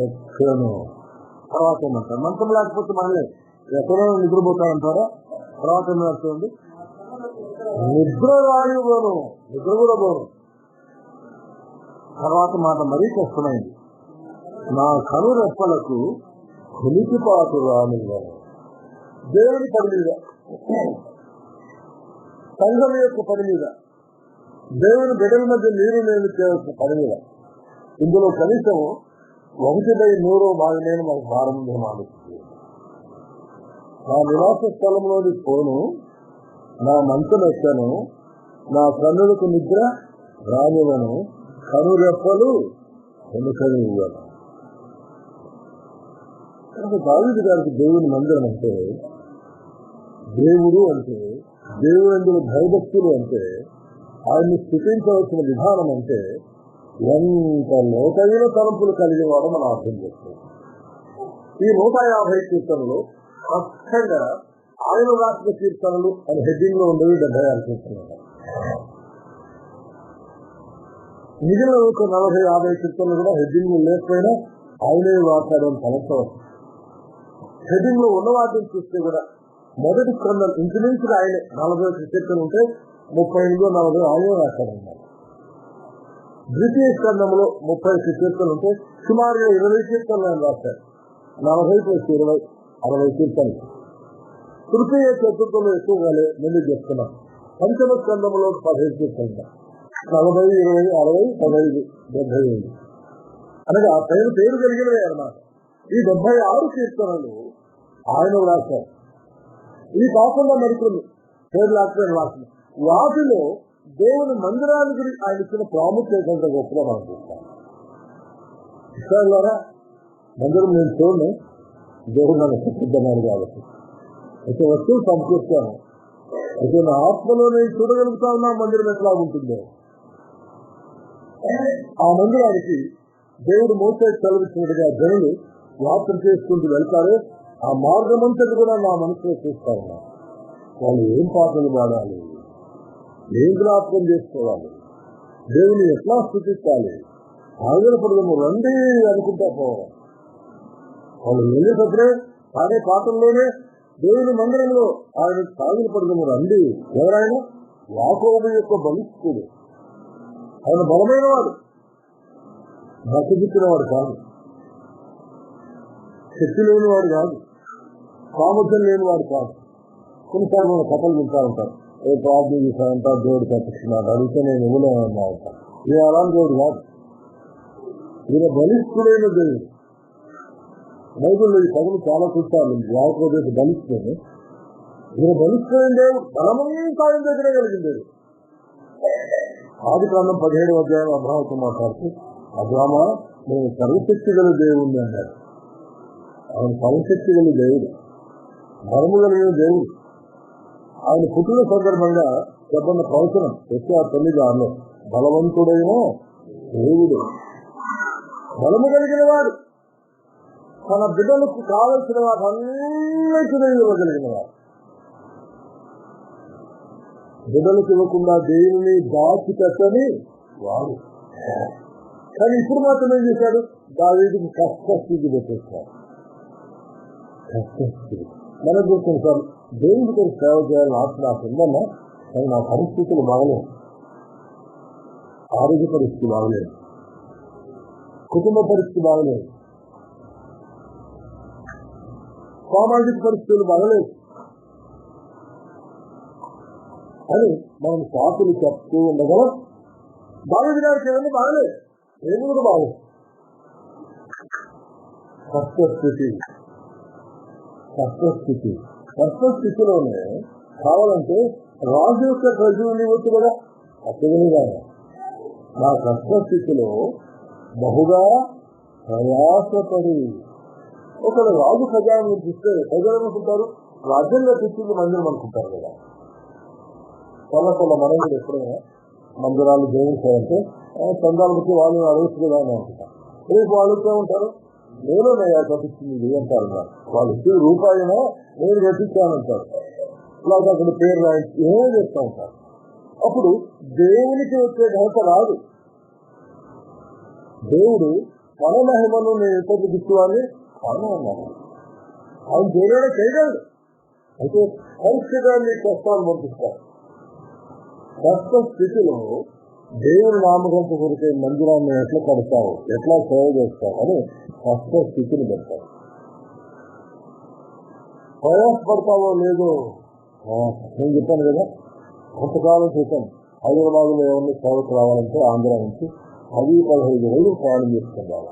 ఎక్కాను. తర్వాత ఏమంటారు? మంచం లేకపోతే మళ్ళీ ఎక్కడో నిద్రపోతానంటారా? తర్వాత ఏమవుతుంది? నిద్ర రానివ్వను, నిద్ర కూడా పోను. తర్వాత మాట మరీ కష్టమైంది. నా కనురెప్పలకు కులికిపాటు రానివ్వను. దేవుని పని మీద, సంఘం యొక్క పని మీద, దేవుని బిడ్డల మధ్య నీరు నేను చేయాల్సిన పని మీద, ఇందులో కనీసం 1/100 భాగమైన మాకు భారం ఆలోచించింది. నా నివాస స్థలంలోని పోను, నా మంచం ఎక్కాను, నా కన్నులకు నిద్ర రానివ్వను, కనురెప్పలు ఎన్నికని ఇవ్వను. దావీదు గారికి దేవుని మందిరం అంటే, దేవుడు అంటే, దేవుడు భయభక్తులు అంటే, ఆయన్ని స్థుతించవలసిన విధానం అంటే ఎంత లోతైన తలంపులు కలిగిన వాడు మనం అర్థం చేస్తాం. ఈ 150 కీర్తనలు స్పష్టంగా ఆయన రాసిన కీర్తనలు అని హెడ్డింగ్ లో ఉండేవి 76 కీర్తనలు. మిగిలిన 40-50 కీర్తనలు కూడా హెడ్డింగ్ లేకపోయినా ఆయనే వాడతాడని సమస్య. హెడింగ్ లో ఉన్న వాటిని చూస్తే కూడా మొదటి స్కందం ఇంచుమించుగా ఆయన 40 కీర్తనలు ఉంటే 38-40 ఆయన రాశారన్నారు. ద్వితీయ స్కందంలో 30 కీర్తనలు ఉంటే సుమారుగా 20 కీర్తనలు ఆయన రాశారు. 40+20 60 కీర్తనలు. తృతీయ చతుర్థంలో ఎక్కువగానే ముందు చెప్తున్నాం. పంచమ స్కందంలో 15 కీర్తనలు, 40, 20, 60, 15, 75 అనగా పేరు కలిగినవే అన్నమాట. ఈ 76 కీర్తనలు ఆయన రాశారు. ఇది కాకుండా మరికొన్ని పేరు లేకపోయిన రాసిన వాటిలో దేవుని మందిరాన్ని గురించి ఆయన ఇచ్చిన ప్రాముఖ్యత గొప్పగా మనం చూస్తాం. ఇష్టారా మందిరం నేను చూడండి, దేవుడు నన్ను సిద్ధమని కాబట్టి అయితే వస్తువు సమకూర్చాను. అయితే నా ఆత్మలో నేను చూడగలుగుతా ఉన్నా మందిరం ఎట్లా ఉంటుందో. ఆ మందిరానికి దేవుడు మోసే సెలవిచ్చినట్టుగా జనులు యాత్ర చేసుకుంటూ వెళ్తారు. ఆ మార్గం అంతటి కూడా నా మనసులో చూస్తా ఉన్నా. వాళ్ళు ఏం పాటలు పాడాలి, ఏం జ్ఞాపకం చేసుకోవాలి, దేవుని ఎట్లా స్థుతించాలి, ఆంధ్రప్రదేశ్ రండి అనుకుంటా పోవాలి. వాళ్ళు వెళ్ళేటప్పుడే పాడే పాటల్లోనే దేవుని మందిరంలో ఆయన సాగిన పడదము రండి. ఎవరైనా యాకోబు యొక్క బలిష్ఠుడు, ఆయన బలమైన వాడు, బతికిన వాడు కాదు, శక్తి లేని వాడు కాదు, సామర్థ్యం లేని వాడు కాదు. కొన్నిసార్లు మన కథలు వింటా ఉంటారు. ఏ ప్రార్థన చేశానంటారు, దేవుడు తప్పిస్తున్నాడు, అడిగితే నేను ఇవ్వలేమన్నా ఉంటాను. ఇది అలాంటి దేవుడు కాదు, ఈయన బలిష్ఠుడైన దేవుడు. బైబిల్లో ఈ కథలు చాలా చూస్తారు. యాకోబు బలిష్ఠుడు, ఈయన బలిష్ఠుడైన దేవుడు, బలమంతా ఆయన దగ్గరే కలిగిందేడు. ఆదికాండం 17వ అధ్యాయం అబ్రాహాముతో మాట్లాడుతూ, అబ్రామా నేను సర్వశక్తి గల దేవుడిని అన్నాడు. ఆయన సర్వశక్తి గల దేవుడు, బలము కలిగిన దేవుడు. ఆయన పుట్టిన సందర్భంగా చెప్పిన ప్రవచనం యెషయా 9:6 బలవంతుడైన దేవుడు, బలము కలిగిన వాడు, తన బిడ్డలకు కావలసిన వాటన్నిటినీ ఇవ్వగలిగిన వాడు. బిడ్డలకు ఇవ్వకుండా దేవుని దాచి పెట్టని వాడు. కానీ ఇప్పుడు మాత్రం ఏం చేశాడు, దావీదుకి కష్టస్థితి పెట్టేస్తాడు. కష్టస్థితి మనకు కొన్నిసార్లు దేవుడి కొరకు సేవ చేయాలని ఆశ నాకు ఉందన్నా, కానీ నా పరిస్థితులు బాగలేవు. ఆరోగ్య పరిస్థితి బాగలేదు, కుటుంబ పరిస్థితి బాగలేదు, సామాజిక పరిస్థితులు బాగలేదు అని మనం సాకులు చెప్తూ ఉండగా దావీదు గారికి ఏమన్నా బాగలేదు, ఏమి కూడా బాగలేదు. కష్టస్థితిలోనే కావాలంటే రాజు యొక్క ప్రజలు ఇవ్వచ్చు కదా. అతనిగా నా కష్టస్థితిలో బహుగా ప్రయాసపడి ఒకరు రాజు ఖజానా చూస్తే ప్రజలు అనుకుంటారు రాజ్యంలో తెచ్చింది మందిరం అనుకుంటారు కదా. కొల మనం ఎప్పుడైనా మందిరాలు దేవుని చేయాలంటే చందాలకి వాళ్ళు అడుగుతు కదా అని అనుకుంటారు. రేపు వాళ్ళుతూ ఉంటారు, నేను కట్టించింది అంటారు. వాళ్ళు రూపాయినా నేను కట్టించానంటారు. ఇలాగ అక్కడ పేరు రాయించి ఏమో చేస్తూ ఉంటారు. అప్పుడు దేవునికి వచ్చే ఘనత రాదు. దేవుడు మన మహిమను నేను ఎప్పటి దిక్కువాన్ని అన్నాను. ఆయన దేవుడే చేయగలడు. అయితే పరీక్షగా మీకు కష్టాలు పంపిస్తారు. కష్ట స్థితిలో దేవుని నామకంత కొరికే మందిరాన్ని ఎట్లా కడతావు, ఎట్లా సేవ చేస్తావు అని కష్ట స్థితిని పెడతావు. ప్రయాసపడతావో లేదో నేను చెప్పాను కదా, కొంతకాలం క్రితం హైదరాబాద్ లో ఎవరిని సేవకు రావాలంటే ఆంధ్ర నుంచి 10-15 రోజులు ప్రయాణం చేసుకుంటారు.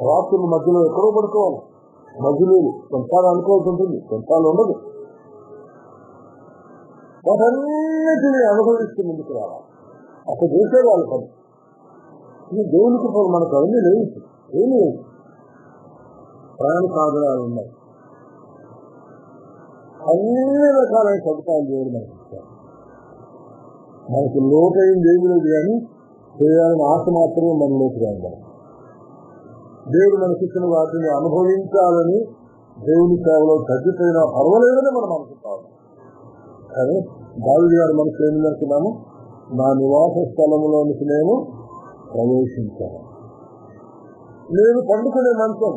రాత్రుల మధ్యలో ఎక్కడో పడుకోవాలి, మధ్యలో కొంతకాలం అనుకోవాల్సి ఉంటుంది, కొంతకాలం ఉండదు. వాటన్నిటినీ అనుభవిస్తూ ముందుకు రావాలి. అక్కడ చేసేవాళ్ళు పని. ఈ దేవునికి మనకు అవన్నీ లేదు, ఏమి లేదు. ప్రయాణ సాధనాలు ఉన్నాయి, అన్ని రకాలైన సదుపాయాలు దేవుడు మనకి ఇస్తారు. మనకి లోటైంది ఏమి లేదు, కానీ చేయాలని ఆశ మాత్రమే మనలోకి రావాలి. దేవుడు మనకిచ్చిన వాటిని అనుభవించాలని దేవుని సేవలో తగ్గిపోయినా పర్వాలేదని మనం అనుకుంటాము. కానీ దావీదు గారు మనకు ఏమిటనుకున్నాము, నా నివాస స్థలంలోనికి నేను ప్రవేశించాను. నేను పండుకునే మంచం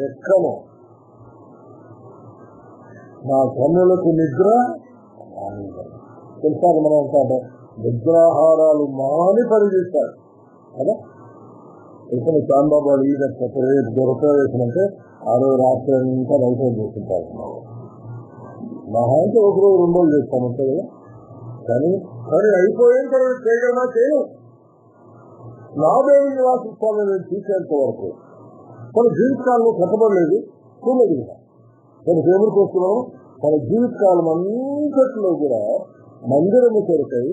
ఎక్కను, నా కన్నులకు నిద్ర తెలుసాక మనం అంటాం నిద్రాహారాలు మాని పనిచేస్తారు కదా. ఇప్పుడు చాంబాబు దొరకవేసినంటే ఆ రోజు రాత్రి అంతా రైతు చేసుకుంటారు. మహా అంటే ఒక రోజు 2 రోజులు చేస్తామంటే కదా. కానీ అయిపోయిన తర్వాత చేయగలమా? చేయను. నా దేవుని నివాసిస్తామని నేను చూసేంత వరకు మన జీవితకాలంలో కట్టబడలేదు, చూడలేదు కదా. మన దేవుడి కోసమో మన జీవితకాలం అంతట్లో కూడా మందిరము కొరకై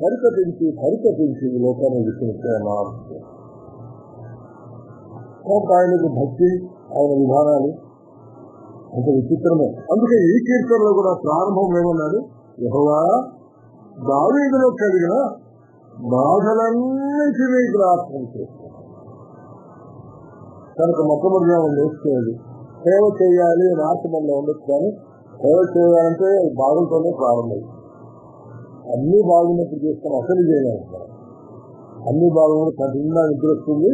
పరితపించి లోకాన్ని విశ్వసిస్తున్నా. ఆయనకు భక్తి, ఆయన విధానాలు అంత విచిత్రమే. అందుకే ఈ కీర్తనలో కూడా ప్రారంభం ఏమన్నాడు, యెహోవా దావీదులో కలిగిన బాధలన్నింటినీ జ్ఞాపకం చేస్తున్నాడు. కనుక మొట్టమొదటిగా నేర్చుకోవాలి, సేవ చేయాలి అని ఆత్మలో ఉండొచ్చు. కానీ సేవ చేయాలంటే బాధలతోనే ప్రారంభం. అన్ని బాగున్నప్పుడు చేస్తాం, అసలు చేయాలంటారు. అన్ని బాగున్నప్పుడు కఠినంగా నిద్ర వస్తుంది,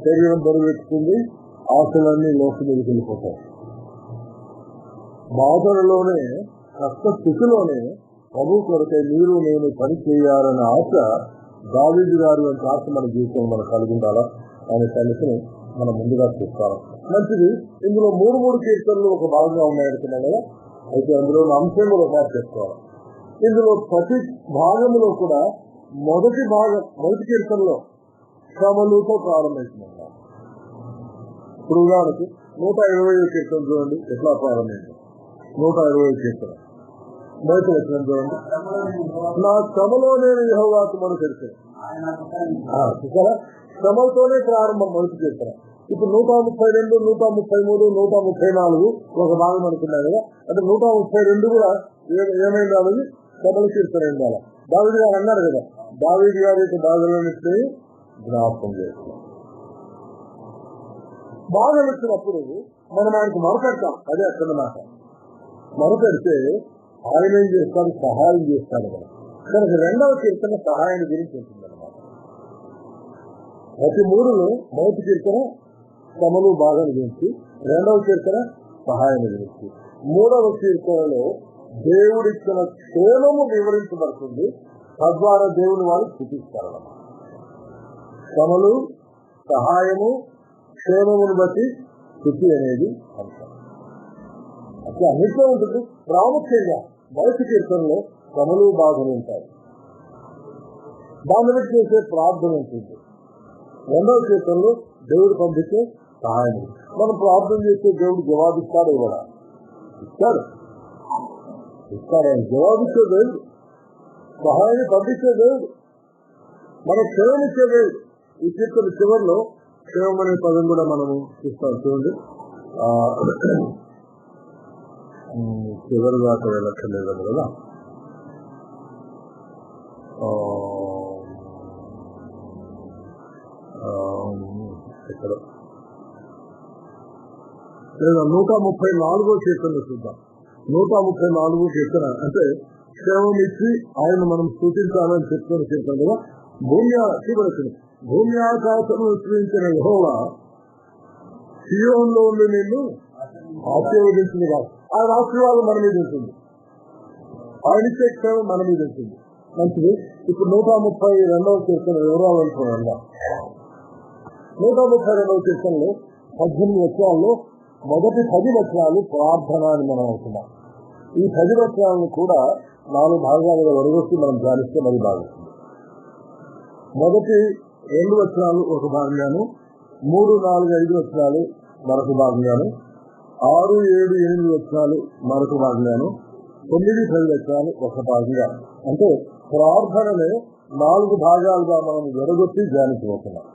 శరీరం బరువెక్కుతుంది, ఆశలన్నీ లోకి మీదకి వెళ్ళిపోతాయి. బాధలలోనే, కష్ట స్థితిలోనే ప్రభు కొరకై మీరు నేను పని చేయాలనే ఆశ దావీదు గారు అంటే ఆశ మన జీవితం మనకు కలిగి ఉండాలా అనే సంగతిని మనం ముందుగా చూస్తాం. మంచిది. ఇందులో 3 కీర్తనలు ఒక భాగంగా ఉన్నాయనుకున్నాం కదా. అయితే అందులో అంశం కూడా ఒకసారి చెప్పుకోవాలి. ఇందులో ప్రతి భాగంలో కూడా మొదటి కీర్తనలో శ్రమలతో ప్రారంభించినాం. ఇప్పుడు ఉదాహరణకు 120 కీర్తన చూడండి ఎట్లా ప్రారంభించాం. 120 కీర్తన మొదటి వచనం చూడండి, నా శ్రమలో నేను యెహోవాకు మొరపెట్టాను. శ్రమలతోనే ప్రారంభం మొదటి కీర్తన. ఇప్పుడు 132, 133, 134 ఒక భాగం అనుకున్నాం కదా. అంటే 132 కూడా ఏమైంది అనేది శ్రమల కీర్తన ఉండాలి. దావీదు గారు అన్నారు కదా, దావీదు గారి యొక్క బాధలన్నింటినీ జ్ఞాపకం చేస్తున్నాం. బాధలు వచ్చినప్పుడు మనం ఆయనకు మొరపెడతాం. అదే అక్కడ మాట. మొరపెడితే ఆయన ఏం చేస్తాడు? సహాయం చేస్తాడు కదా. కనుక 2వ కీర్తన సహాయం గురించి ఉంటుందన్నమాట. ప్రతి 3లో మొదటి కీర్తన శ్రమలు బాధల గురించి, 2వ కీర్తన సహాయం గురించి, 3వ కీర్తనలో దేవుడిచ్చిన క్షేమము వివరించబడుతుంది. తద్వారా దేవుని వాళ్ళు స్థుతిస్తారన్నమాట. శ్రమలు, సహాయము, క్షేమమును బట్టి స్థుతి అనేది అంశం. అట్లా అన్నిట్లో ఉంటుంది. ప్రాముఖ్యంగా మొదటి కీర్తనలో శ్రమలు బాధలు ఉంటాయి, దాని బట్టి చేసే ప్రార్థన ఉంటుంది. 2వ కీర్తనలో దేవుడు పంపించే సహాయం. మనం ప్రార్థన చేస్తే దేవుడు జవాబిస్తాడు కూడా. ఇస్తాడు. ఆయన జవాబిచ్చే దేవుడు, సహాయాన్ని పంపించే దేవుడు, మన క్షేమమిచ్చే దేవుడు. ఈ కీర్తన చివరిలో క్షేమం అనే పదం కూడా మనము చూస్తాం. చూడండి, చివరి దాకా వెళ్ళక్కర్లేదు కదా. ఇక్కడ 134 కీర్తన చూద్దాం. 134 కీర్తన అంటే క్షేమం ఇచ్చి ఆయన మనం స్థుతించాలని చెప్తున్న కీర్తన కదా. భూమి ఆకాశము విస్తరించిన యెహోవా సీయోనులో ఉండి నిన్ను ఆశీర్వదించింది కాదు. ఆయన ఆశీర్వాదం మన మీద ఉంటుంది, ఆయన ఇచ్చే క్షేమం మన మీద ఉంటుంది. మంచిది. ఇప్పుడు 132వ కీర్తన వివరాలనుకున్నా. 132వ కీర్తనలో 18 వచనాల్లో మొదటి 10 వచనాలు ప్రార్థన అని మనం అనుకున్నాం. ఈ 10 వచనాలను కూడా 4 భాగాలుగా వరగొచ్చి మనం ధ్యానిస్తే మరి బాగుంటుంది. మొదటి 2 వచనాలు ఒక భాగంగాను, 3, 4, 5 వచనాలు మరొక భాగంగాను, 6, 7, 8 వచనాలు మరొక భాగంగాను, 9, 10 వచనాలు ఒక భాగంగా. అంటే ప్రార్థననే 4 భాగాలుగా మనం విడగొట్టి ధ్యానించబోతున్నాం.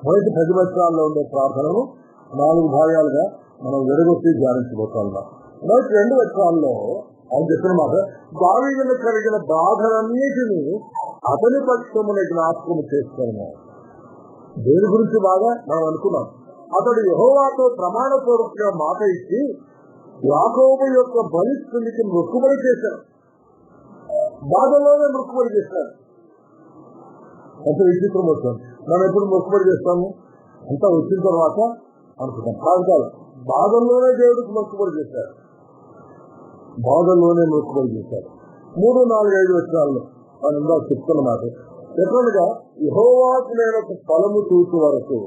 మొదటి 10 వచనాల్లో ఉండే ప్రార్థనను 4 భాగాలుగా మనం విడగొట్టి ధ్యానించబోతున్నాం. మొదటి 2 వచనాల్లో ఆయన చెప్పిన మాట, దావీదుకు కలిగిన బాధలన్నిటినీ అతని పక్షమున జ్ఞాపకం చేసుకున్నాడు. దేని గురించి బాగా మనం అనుకున్నాం. అతడు యెహోవాతో ప్రమాణపూర్వకంగా మాట ఇచ్చి యాకోబు యొక్క బలిష్ఠునికి మొక్కుబడి చేశాడు. బాధలోనే మొక్కుబడి చేశాడు. అంటే విచిత్రం వస్తుంది. మనం ఎప్పుడు మొక్కుబడి చేస్తాము? అంతా వచ్చిన తర్వాత అనుకుంటాం. కాదు, బాధల్లోనే దేవుడికి మొక్కుబడి చేశారు. బాధల్లోనే మొక్కుబడి చేశారు. 3, 4, 5 వచనాల్లో మనం ఇందా చెప్తున్నమాట. ఎట్లనగా యెహోవాకు నేను ఒక స్థలము చూసే వరకు,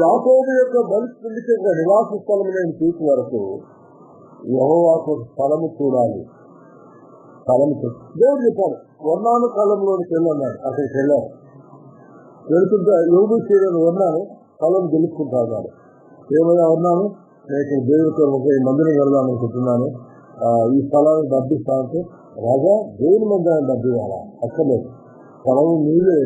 యాకోబు యొక్క బలిష్ఠుడికి ఒక నివాస స్థలము నేను చూసే వరకు యెహోవాకు ఒక స్థలము చూడాలి. స్థలము దేవుడు చెప్పాడు. వర్ణాను కాలంలోనికి వెళ్ళన్నాడు. అక్కడికి వెళ్ళాను. వెళుతుంటే యోగు చేయని వర్ణాను స్థలం గెలుచుకుంటాను. ఏమైనా ఉన్నాను, నేను దేవుడితో ఈ మందిరం వెళ్దాం అనుకుంటున్నాను, ఈ స్థలాన్ని డబ్బిస్తానంటే, రాజా దేవుని మందిరాన్ని డబ్బు ఇవ్వాలా? అక్కర్లేదు, స్థలం మీదే,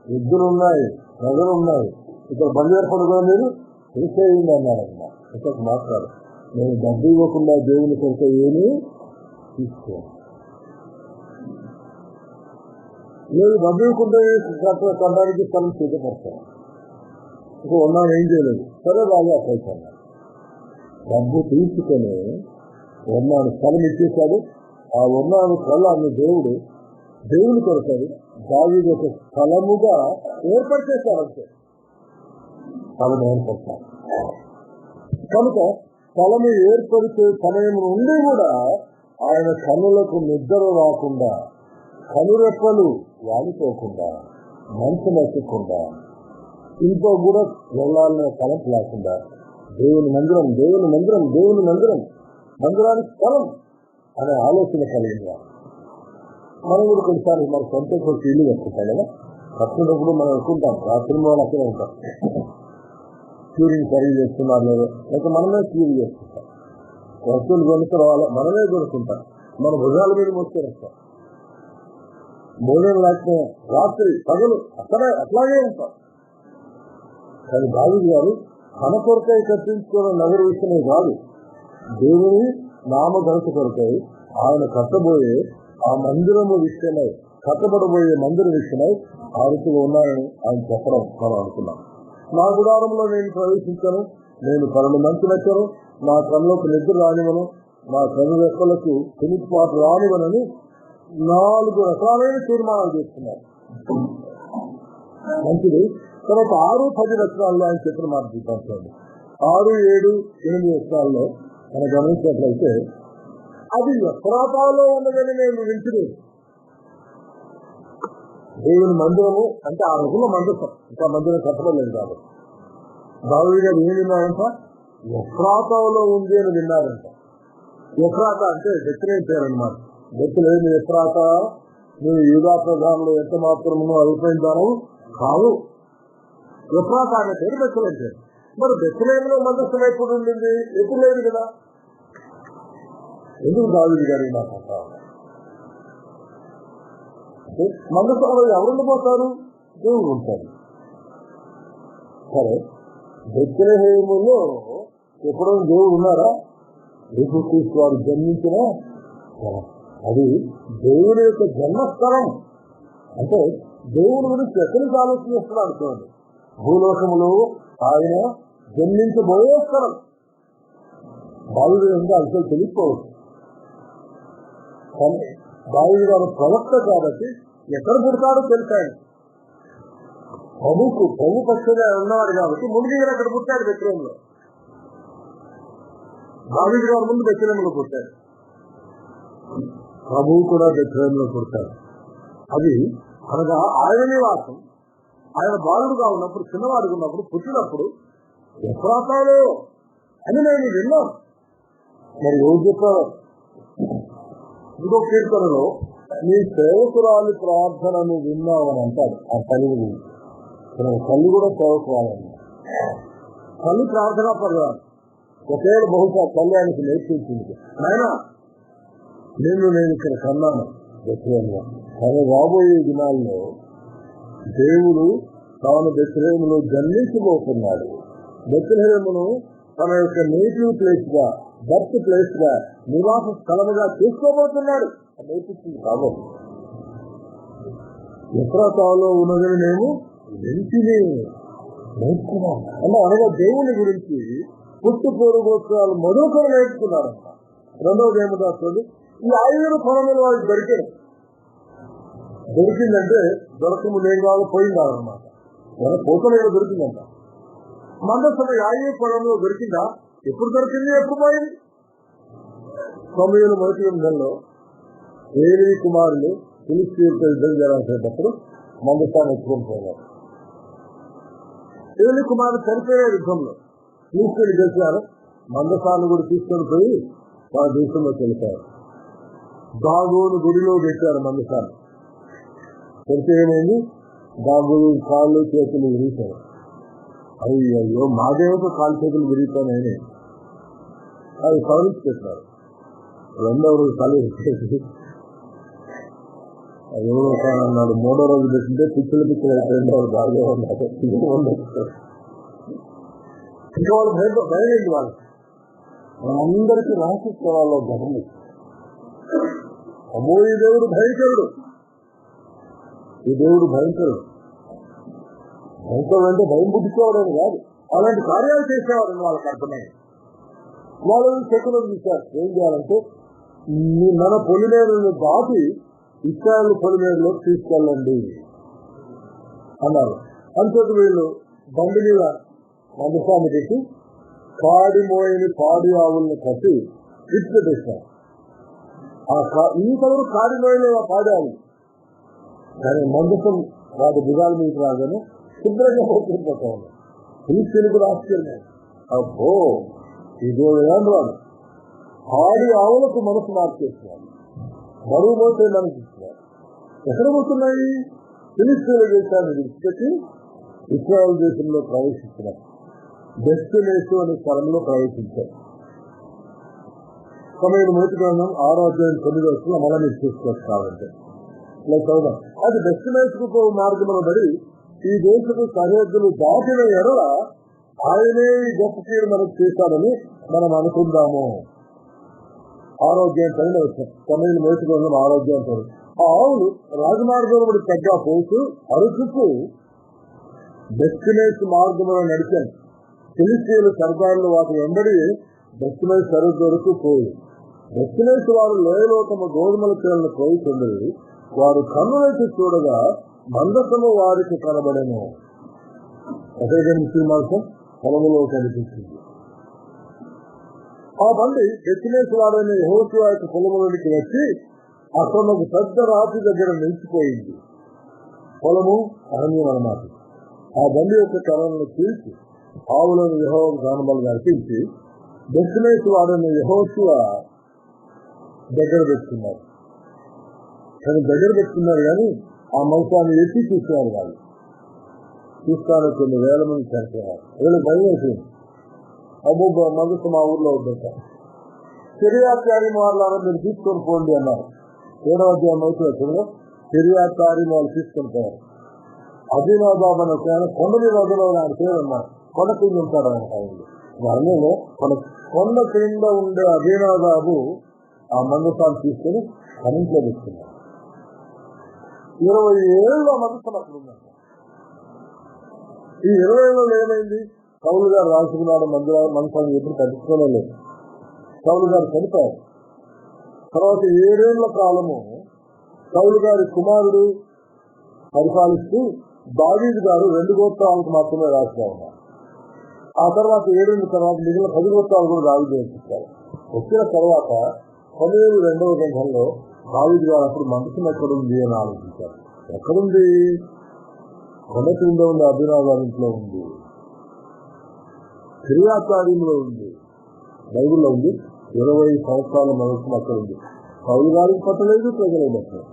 ఎద్దులున్నాయి, నగలున్నాయి, ఇక్కడ బండి ఏర్పడుగా మీరు తెలిసేయండి అన్నారమ్మా. ఇక్కడ మాట్లాడు, నేను డబ్బు ఇవ్వకుండా దేవుని కొరకు ఏమీ తీసుకోను. నేను డబ్బు ఇవ్వకుండా కొనడానికి స్థలం సిద్ధపడతాను. ఇంకా ఉన్నాను, ఏం చేయలేదు. సరే రాజా అట్లయితే డబ్బు తీసుకొని వర్ణాన్ని స్థలం ఇచ్చేశాడు. ఆ వర్ణాన్ని స్థలాన్ని దేవుని కొరకాడు దావీదు ఒక స్థలముగా ఏర్పరిచేశారంటే స్థలం ఏర్పడతారు. కనుక స్థలము ఏర్పరిచే సమయం నుండి కూడా ఆయన కన్నులకు నిద్ర రాకుండా, కనురెప్పలు వాడిపోకుండా, మనసు నచ్చకుండా, ఇంట్లో కూడా వెళ్ళాలనే తలంపు లేకుండా దేవుని మందిరం, దేవుని మందిరం, దేవుని మందిరం, మందిరానికి స్థలం అనే ఆలోచన కలిగిందా. మనం కూడా కొన్నిసార్లు మన సొంత ఇల్లు కట్టుకుంటాం కదా. కట్టుకున్నప్పుడు మనం అనుకుంటాం రాత్రి వాళ్ళు అక్కడే ఉంటాం, క్యూరింగ్ ఖరీదు చేస్తున్నారు లేదు, లేక మనమే క్యూర్ చేసుకుంటాం. వస్తువులు కొనుక్కోవాలి, మనమే కొనుక్కుంటాం, మన భుజాల మీద మోసుకొస్తాం. భోజనం లేకపోతే రాత్రి పగలు అట్లాగే ఉంటాం. కానీ దావీదు గారు తన కొరకై కట్టించుకున్న నగర విషయమే కాదు, దేవుని నామఘనత కొరకై ఆయన కట్టబోయే ఆ మందిరము విషయమై, కట్టబడబోయే మందిర విషయమై ఆ రీతిగా ఉన్నానని ఆయన చెప్పడం మనం అనుకున్నాం. నా గుడారంలో నేను ప్రవేశించాను, నేను కళ్ళు మంచి నచ్చను, నా కళ్ళకు నిద్ర రానివను, నా కళ్ళు రెక్కలకు తినిపాటు రానివనని 4 రకాలైన తీర్మానాలు చేస్తున్నారు. మంచిది. తర్వాత 6, 10 వచనాల్లో ఆయన చెప్పిన మాట చూపించండి. 6, 7, 8 వచనాల్లో మనం గమనించినట్లయితే అది ఎఫ్రాతాలో ఉన్నదని నేను వింటున్నాను. దేవుని మందిరము అంటే ఆ రోజుల్లో మందసం, ఇంకా మందిరం కట్టలేదు కాబట్టి దావీదు గారు ఏం విన్నారంట? ఎఫ్రాతాలో ఉంది అని విన్నారంట. ఎఫ్రాత అంటే బెత్లెహేము పేరు అన్నమాట. బెత్లెహేము ఎఫ్రాత నువ్వు యూదా ప్రధానంలో ఎంత మాత్రమో అయిపోయిందాను కాదు. ఎఫ్రాత అనే పేరు బెత్లెహేము పేరు. మరి బెత్లెహేములో మందసం ఎప్పుడు ఉండింది? ఎప్పుడు లేదు కదా. ఎందుకు దావీదు గారు మాట్లాడతా మందసంలో ఎవరుండిపోతారు? దేవుడు ఉంటారు. సరే, బెత్లెహేములో ఎప్పుడైనా దేవుడు ఉన్నారా? యేసుక్రీస్తు వారు జన్మించిన అది దేవుని యొక్క జన్మస్థలం. అంటే దేవుడి గురించి ఎక్కడికి ఆలోచిస్తున్నాడు చూడండి. భూలోకములో ఆయన జన్మించబోయే స్థలం. దావీదు ఇంకా అసలు తెలియకపోవచ్చు. కానీ దావీదు గారు ప్రవక్త కాబట్టి ఎక్కడ పుడతాడో తెలిసాడు. ప్రభు పక్షంగా ఉన్నాడు కాబట్టి ముందు అక్కడ పుట్టాడు బెత్లెహేములో. దావీదు గారు ముందు బెత్లెహేములో పుట్టాడు, ప్రభువు కూడా బెత్లెహేములో పుట్టాడు. అది అనగా ఆయన నివాసం. ఆయన బాలుడుగా ఉన్నప్పుడు, చిన్నవాడుగా ఉన్నప్పుడు, పుట్టినప్పుడు ఎఫ్రాతాలో అని నేను విన్నాను. మరి ఎవరు చెప్పారు? ఇంకో కీర్తనలో నీ సేవకురాలి ప్రార్థనను విన్నామని అంటాడు ఆ తల్లి గురించి. తల్లి కూడా సేవకురాలని, తల్లి ప్రార్థన పర్వాలేదు. ఒకేళ్ళు బహుశా కళ్యాణికి నేర్పించింది, నాయన నేను ఇక్కడ కన్నాను బెత్లెహేములో. కానీ రాబోయే దినాల్లో దేవుడు తాను బెత్లెహేములో జన్మించబోతున్నాడు. బెత్లెహేమును తన యొక్క నేటివ్ ప్లేస్ గా, బర్త్ ప్లేస్ గా, నివాస స్థలముగా చేసుకోబోతున్నాడు. నేర్పించింది కాబట్టి ఎఫ్రాతాలో ఉన్నదని మేము వెంటనే నేర్చుకున్నాం అంటే అనగా దేవుని గురించి పుట్టు పూర్వగోత్రాలు మరొకరు నేర్చుకున్నారంట. రెండవది ఏమిటో ఈ 5 కొనలు వాళ్ళకి దొరికిందంటే దొరకము లేని వాళ్ళు పోయిందారనమాట. మన పోతలో దొరికిందంట. మందసం యాయే పొలంలో దొరికిందా? ఎప్పుడు దొరికింది, ఎప్పుడు పోయింది? సమయంలో మొదటి నెలలో ఏలీ కుమారులు ఫిలిష్తీయులతో యుద్ధం చేయాల్సినప్పుడు మందసాన్ని ఎత్తుకొని పోయారు. ఏలీ కుమారులు చనిపోయే యుద్ధంలో ఫిలిష్తీయులు గెలిచారు. మందసాన్ని కూడా తీసుకొని పోయి వాళ్ళ దేశంలోకి వెళ్ళిపోయారు. దాగోను గుడిలో పెట్టారు మందసాన్ని. తెలిసి ఏమైంది? దాగోను కాళ్ళు చేతులు విరిగిపోయారు. అయ్యో మా దేవత కాలు చేతులు విరిగిపోయినాయని అది సవరించి పెట్టారు. రెండవ రోజు తల విరిచేసి ఎవరో అన్నాడు, మూడో రోజు పెట్టింటే పిచ్చులు అయిపోయింది. వాళ్ళు బాగా ఉన్నారు. ఇంకా వాళ్ళు భయమైంది. వాళ్ళు అందరికీ రహస్యవాళ్ళు గమని అమ్మో ఈ దేవుడు భయంకరుడు, ఈ దేవుడు భయంకరుడు. భయంకరుడు అంటే భయం పుట్టించేవాడని కాదు, అలాంటి కార్యాలు చేసేవాడని వాళ్ళకి అర్థమైంది. వాళ్ళని శకులు చూశారు. ఏం చేయాలంటే మన పొలిమేరలను దాటి ఇస్రాయేలు పొలిమేరలోకి తీసుకెళ్ళండి అన్నారు. అంతటి వీళ్ళు బండి మీద మందసాన్ని పెట్టి కాడిమోయని పాడి ఆవుల్ని కట్టి ఇచ్చిపెట్టేశారు. ఇంతవరకు కాడిమోయని పాడి ఆవులు, కానీ మందసం వాటి భుజాల మీద రాగానే శుభ్రంగా పోతుందిపోతా ఉంది. తీసుకెళ్ళి కూడా ఆశ్చర్యం. అబ్బో ఇదో ఏం రాదు. పాడి ఆవులకు మనసు మార్చేస్తున్నారు, బరువు పోతే మనకి ఇస్తున్నారు. ఎక్కడ పోతున్నాయి? ఫిలిష్తీయుల దేశాన్ని విడిచిపెట్టి ఇశ్రాయేలు దేశంలో ప్రవేశిస్తున్నారు. డెస్టినేషన్ అనే స్థలంలో ప్రవేశించారు. సమయం మొదటి గ్రంథం 6వ అధ్యాయం 9వ వచనంలో మనం మీరు చూసుకొస్తామంటే చదువుదాం. అది డెస్టినేషన్ మార్గంలో పడి ఈ దేశపు సరిహద్దులు దాటిన ఎడల ఆయనే ఈ గొప్ప తీరు మనకు చేశాడని మనం అనుకుందాము. ఆరోగ్యం పైన వచ్చాం. సమయం మొదటి గ్రంథం ఆరోగ్యం పైన ఆ ఆవులు రాజమార్గంలో పడి తగ్గ పోతూ అరుచుకు డెస్టినేషన్ మార్గంలో నడిచాను. ఫిలిష్తీయుల సర్దారులు వాటి వెంబడి డెస్టినేషన్ సరిహద్దు వరకు పోయి డెస్టినేషన్ వారు లోయలో తమ గోధుమల చేలను కోయుతుండేది. వారు కన్నులైతే చూడగా మందసము వారికి కనబడేను. మాసం పొలంలో కనిపించింది. ఆ బండి డెస్టినేషన్ వారైన యెహోషువ యొక్క పొలంలోనికి వచ్చి అక్కడ ఒక పెద్ద రాతి దగ్గర నిలిచిపోయింది. పొలము అరణ్యం అన్నమాట. ఆ బండి యొక్క కర్రలను తీర్చి ఆవులను యెహోవాకు దానబలిగా అర్పించి డెస్టినేషన్ వారైన యెహోషువ దగ్గర పెట్టుకున్నారు. కానీ దగ్గర పెట్టుకున్నారు కానీ ఆ మంచాన్ని ఎత్తి చూస్తున్నారు. వాళ్ళు చూస్తాను కొన్ని వేల మంది చనిపోయారు. వీళ్ళకి భయం అయిపోయింది. అబ్బో మందసం మా ఊర్లో వద్దంట. కిర్యతయారీము వాళ్ళ మీరు తీసుకొని పోండి అన్నారు. 7వ అధ్యాయం అవుతుంది. కిర్యతయారీము వాళ్ళు తీసుకొని పోయారు. అభినాదాబ్ అనే కొండ మీద అభినవ్ ఆయన పేరు అన్నారు. కొండ కింద ఉంటాడు ఆయన. అరణ్యంలో కొండ క్రింద ఉండే అభినాదాబు ఆ మందసాన్ని తీసుకుని కరెంట్లో పెట్టుకున్నారు. 20 ఏళ్ళ మందసం అక్కడ ఉందంట. ఈ 20 ఏళ్ళలో ఏమైంది? సౌలు గారు రాసుకున్నాడు మందసాన్ని ఎప్పుడు కట్టుకోలేదు. సౌలు గారు చనిపోయారు. తర్వాత 7 ఏళ్ల కాలము సౌలు గారి కుమారుడు పరిపాలిస్తూ దావీదు గారు 2 గోత్రాలకు మాత్రమే రాసుగా ఉన్నారు. ఆ తర్వాత 7 ఏళ్ళ తర్వాత మిగిలిన 10 గోత్రాలు కూడా దావీదు వేసిస్తారు. వచ్చిన తర్వాత 12వ గ్రంథంలో దావీదు గారు అప్పుడు మందసం ఎక్కడుంది అని ఆలోచించారు. ఎక్కడుంది? కొండ కింద ఉంది, అభినవ్ ఇంట్లో ఉంది, కిర్యతయారీములో ఉంది, బైబుల్లో ఉంది. 20 సంవత్సరాల మందసం అక్కడ ఉంది. సౌలు గారికి పట్టలేదు, ప్రజలకు పట్టలేదు.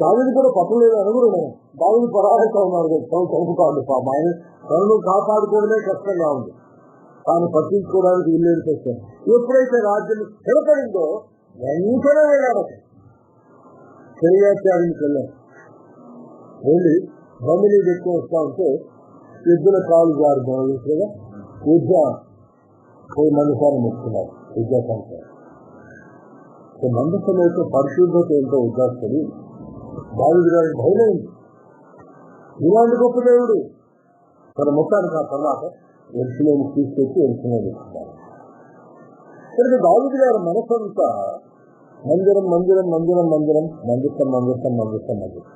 దావీదు కూడా పట్టలేదు అనుగుణం. దావీదు పరాయిగా ఉన్నారు. చదువుకోండి పాప ఆయన తనను కాపాడుకోవడమే కష్టంగా ఉంది. తాను పట్టించుకోవడానికి వీల్లేదు కష్టం. ఎప్పుడైతే రాజ్యం స్థిరపడిందో వెంటనే వెళ్ళాడు. కిర్యతయారీముకి వెళ్ళారు. వెళ్ళి బండిని ఎక్కువ వస్తా ఉంటే ఎద్దుల కాలు గారు బాగుంటుందిగా యుద్ధ 10 మందసాన్ని ముట్టుకున్నారు. యుద్ధ సంఖ్య మందసం అయితే పరిశుద్ధత ఏంటో ఉద్దాస్తుంది. దావీదు గారికి భయమైంది. ఇలాంటి గొప్ప దేవుడు తన మొత్తానికి ఆ తర్వాత ఎరుసలేము తీసుకొచ్చి ఎరుసలేము ఇస్తున్నారు. కనుక దావీదు గారి మనసంతా మందిరం మందిరం మందిరం మందిరం మందిరం మందిరం మందిరం మందిరం.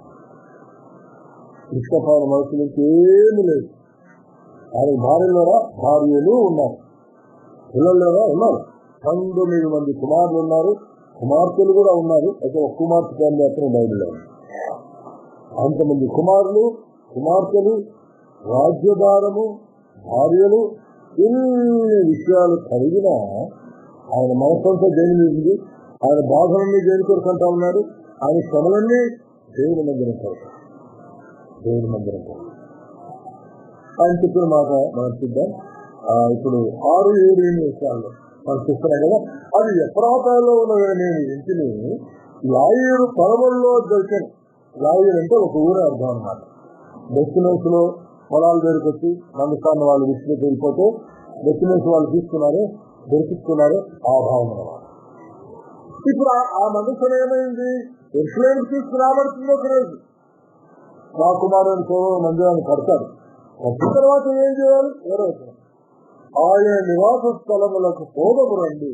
కృష్ణపాల మనసు ఇంకేమీ లేదు. ఆయన భార్యలు ఉన్నారు, పిల్లలు ఉన్నారు, 19 మంది కుమారులు ఉన్నారు, కుమార్తెలు కూడా ఉన్నారు. అయితే ఒక కుమార్తె పేరు మాత్రం బైబిల్లో ఉంది. అంతమంది కుమారులు, కుమార్తెలు, రాజ్యభారము, భార్యలు, ఎన్ని విషయాలు కలిగిన ఆయన మనసంతా దేని మీద ఉంది. ఆయన బాధలన్నీ దేని కొరకు అంటా ఉన్నాడు. ఆయన శ్రమలన్నీ దేవుని మందిరం కొరకు, దేవుని మందిరం కొరకు. ఆయన చెప్పిన మాట మనం చూద్దాం. ఇప్పుడు 6, 7 విషయాల్లో మనం చూస్తున్నాం కదా. అది ఎఫ్రాతాలో ఉన్న నేను ఇంటిని యాయీరు పొలముల్లో దొరికాను. యాయీరు అంటే ఒక ఊరే అర్థం అన్నమాట. డెస్టినేషన్ లో పొలాలు దొరికొచ్చి మందస్థానం వాళ్ళు విషయం వెళ్ళిపోతే డెస్టినేషన్ వాళ్ళు తీసుకున్నారు, దొరికిస్తున్నారు. ఆ భావన ఇప్పుడు ఆ మందస్థానం ఏమైంది? ఎట్లైనా తీసుకురాబడుతుంది. ఒకరోజు మా కుమారుని మందిరాన్ని కడతారు. వచ్చిన తర్వాత ఏం చేయాలి? ఆయన నివాస స్థలములకు పోదము రండి,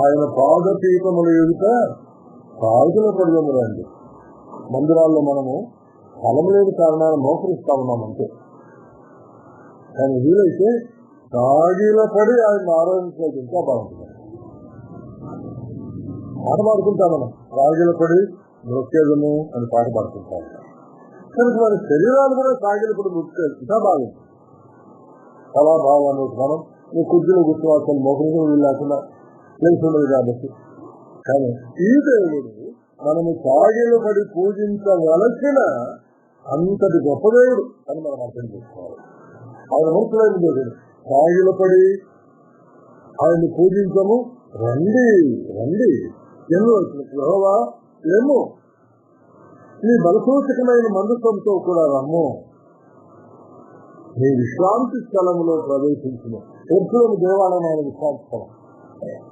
ఆయన పాదపీఠముల ఎదుట సాగుల పడదము రండి. మందిరాల్లో మనము స్థలం లేని కారణాలు మోకరిస్తా ఉన్నామంటే, కానీ వీలైతే సాగిల పడి ఆయన ఆరాధించలేదు ఇంకా బాగుంటుంది. పాట పాడుకుంటాం మనం, రాగిల పడి నృత్యము అని పాట పాడుకుంటాం. కనుక మన శరీరాలు కూడా సాగిల పడి నృత్యాలు ఇంకా బాగుంది, చాలా బాగా మనం. నీ కుర్జీలు గుర్తువాసాలు మోకరిగా వీళ్ళకుండా ప్లేస్ ఉండదు కాబట్టి. కానీ ఈ దేవుడు మనము సాగిల పడి పూజించవలసిన అంతటి గొప్ప దేవుడు అని మనం అర్థం చేసుకోవాలి. ఆయన మూర్ఖులైన దేవుడు. సాగిల పడి ఆయన్ని పూజించము రండి, రండి. ఎన్నో యెహోవా ఏమో నీ బలసూచకమైన మందసంతో కూడా రమ్ము, నీ విశ్రాంతి స్థలంలో ప్రవేశించిన ఎరుసలేము దేవాలయం ఆయన విశ్రాంతి స్థలం.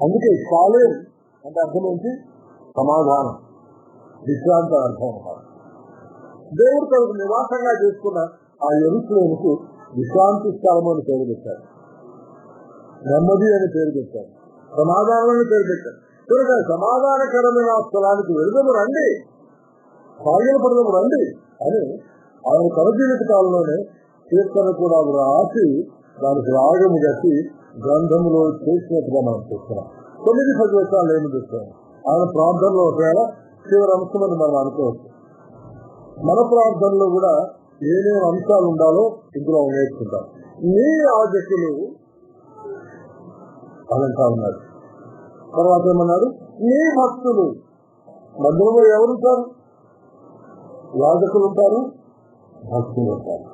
అందుకే షాలేం అంటే అర్థం ఏంటి? సమాధానం, విశ్రాంతి అర్థం అన్నమాట. దేవుడు తనకు నివాసంగా చేసుకున్న ఆ యెరూషలేముకు విశ్రాంతి స్థలం అని పేరు పెట్టారు, నెమ్మది అని పేరు పెట్టారు, సమాధానం అని పేరు పెట్టారు. కనుక సమాధానకరమైన స్థలానికి వెళుదము రండి, సాగిల పడదము రండి అని ఆయన తన జీవిత కాలంలోనే కీర్తన కూడా రాసి దానికి రాగము కట్టి గ్రంథములో చేసినట్టుగా మనం చూస్తున్నాం. 9-10 వర్షాలు ఏమి చూస్తాం. ఆయన ప్రార్థనలో ఒకవేళ చివరి అంశం అని మనం అనుకోవచ్చు. మన ప్రార్థనలో కూడా ఏమేమి అంశాలు ఉండాలో ఇందులో నేర్చుకుంటాం. నీ యాజకులు అదంతా ఉన్నారు. తర్వాత ఏమన్నాడు? నీ భక్తులు. మందిరంలో ఎవరుంటారు? యాజకులు ఉంటారు, భక్తులు ఉంటారు.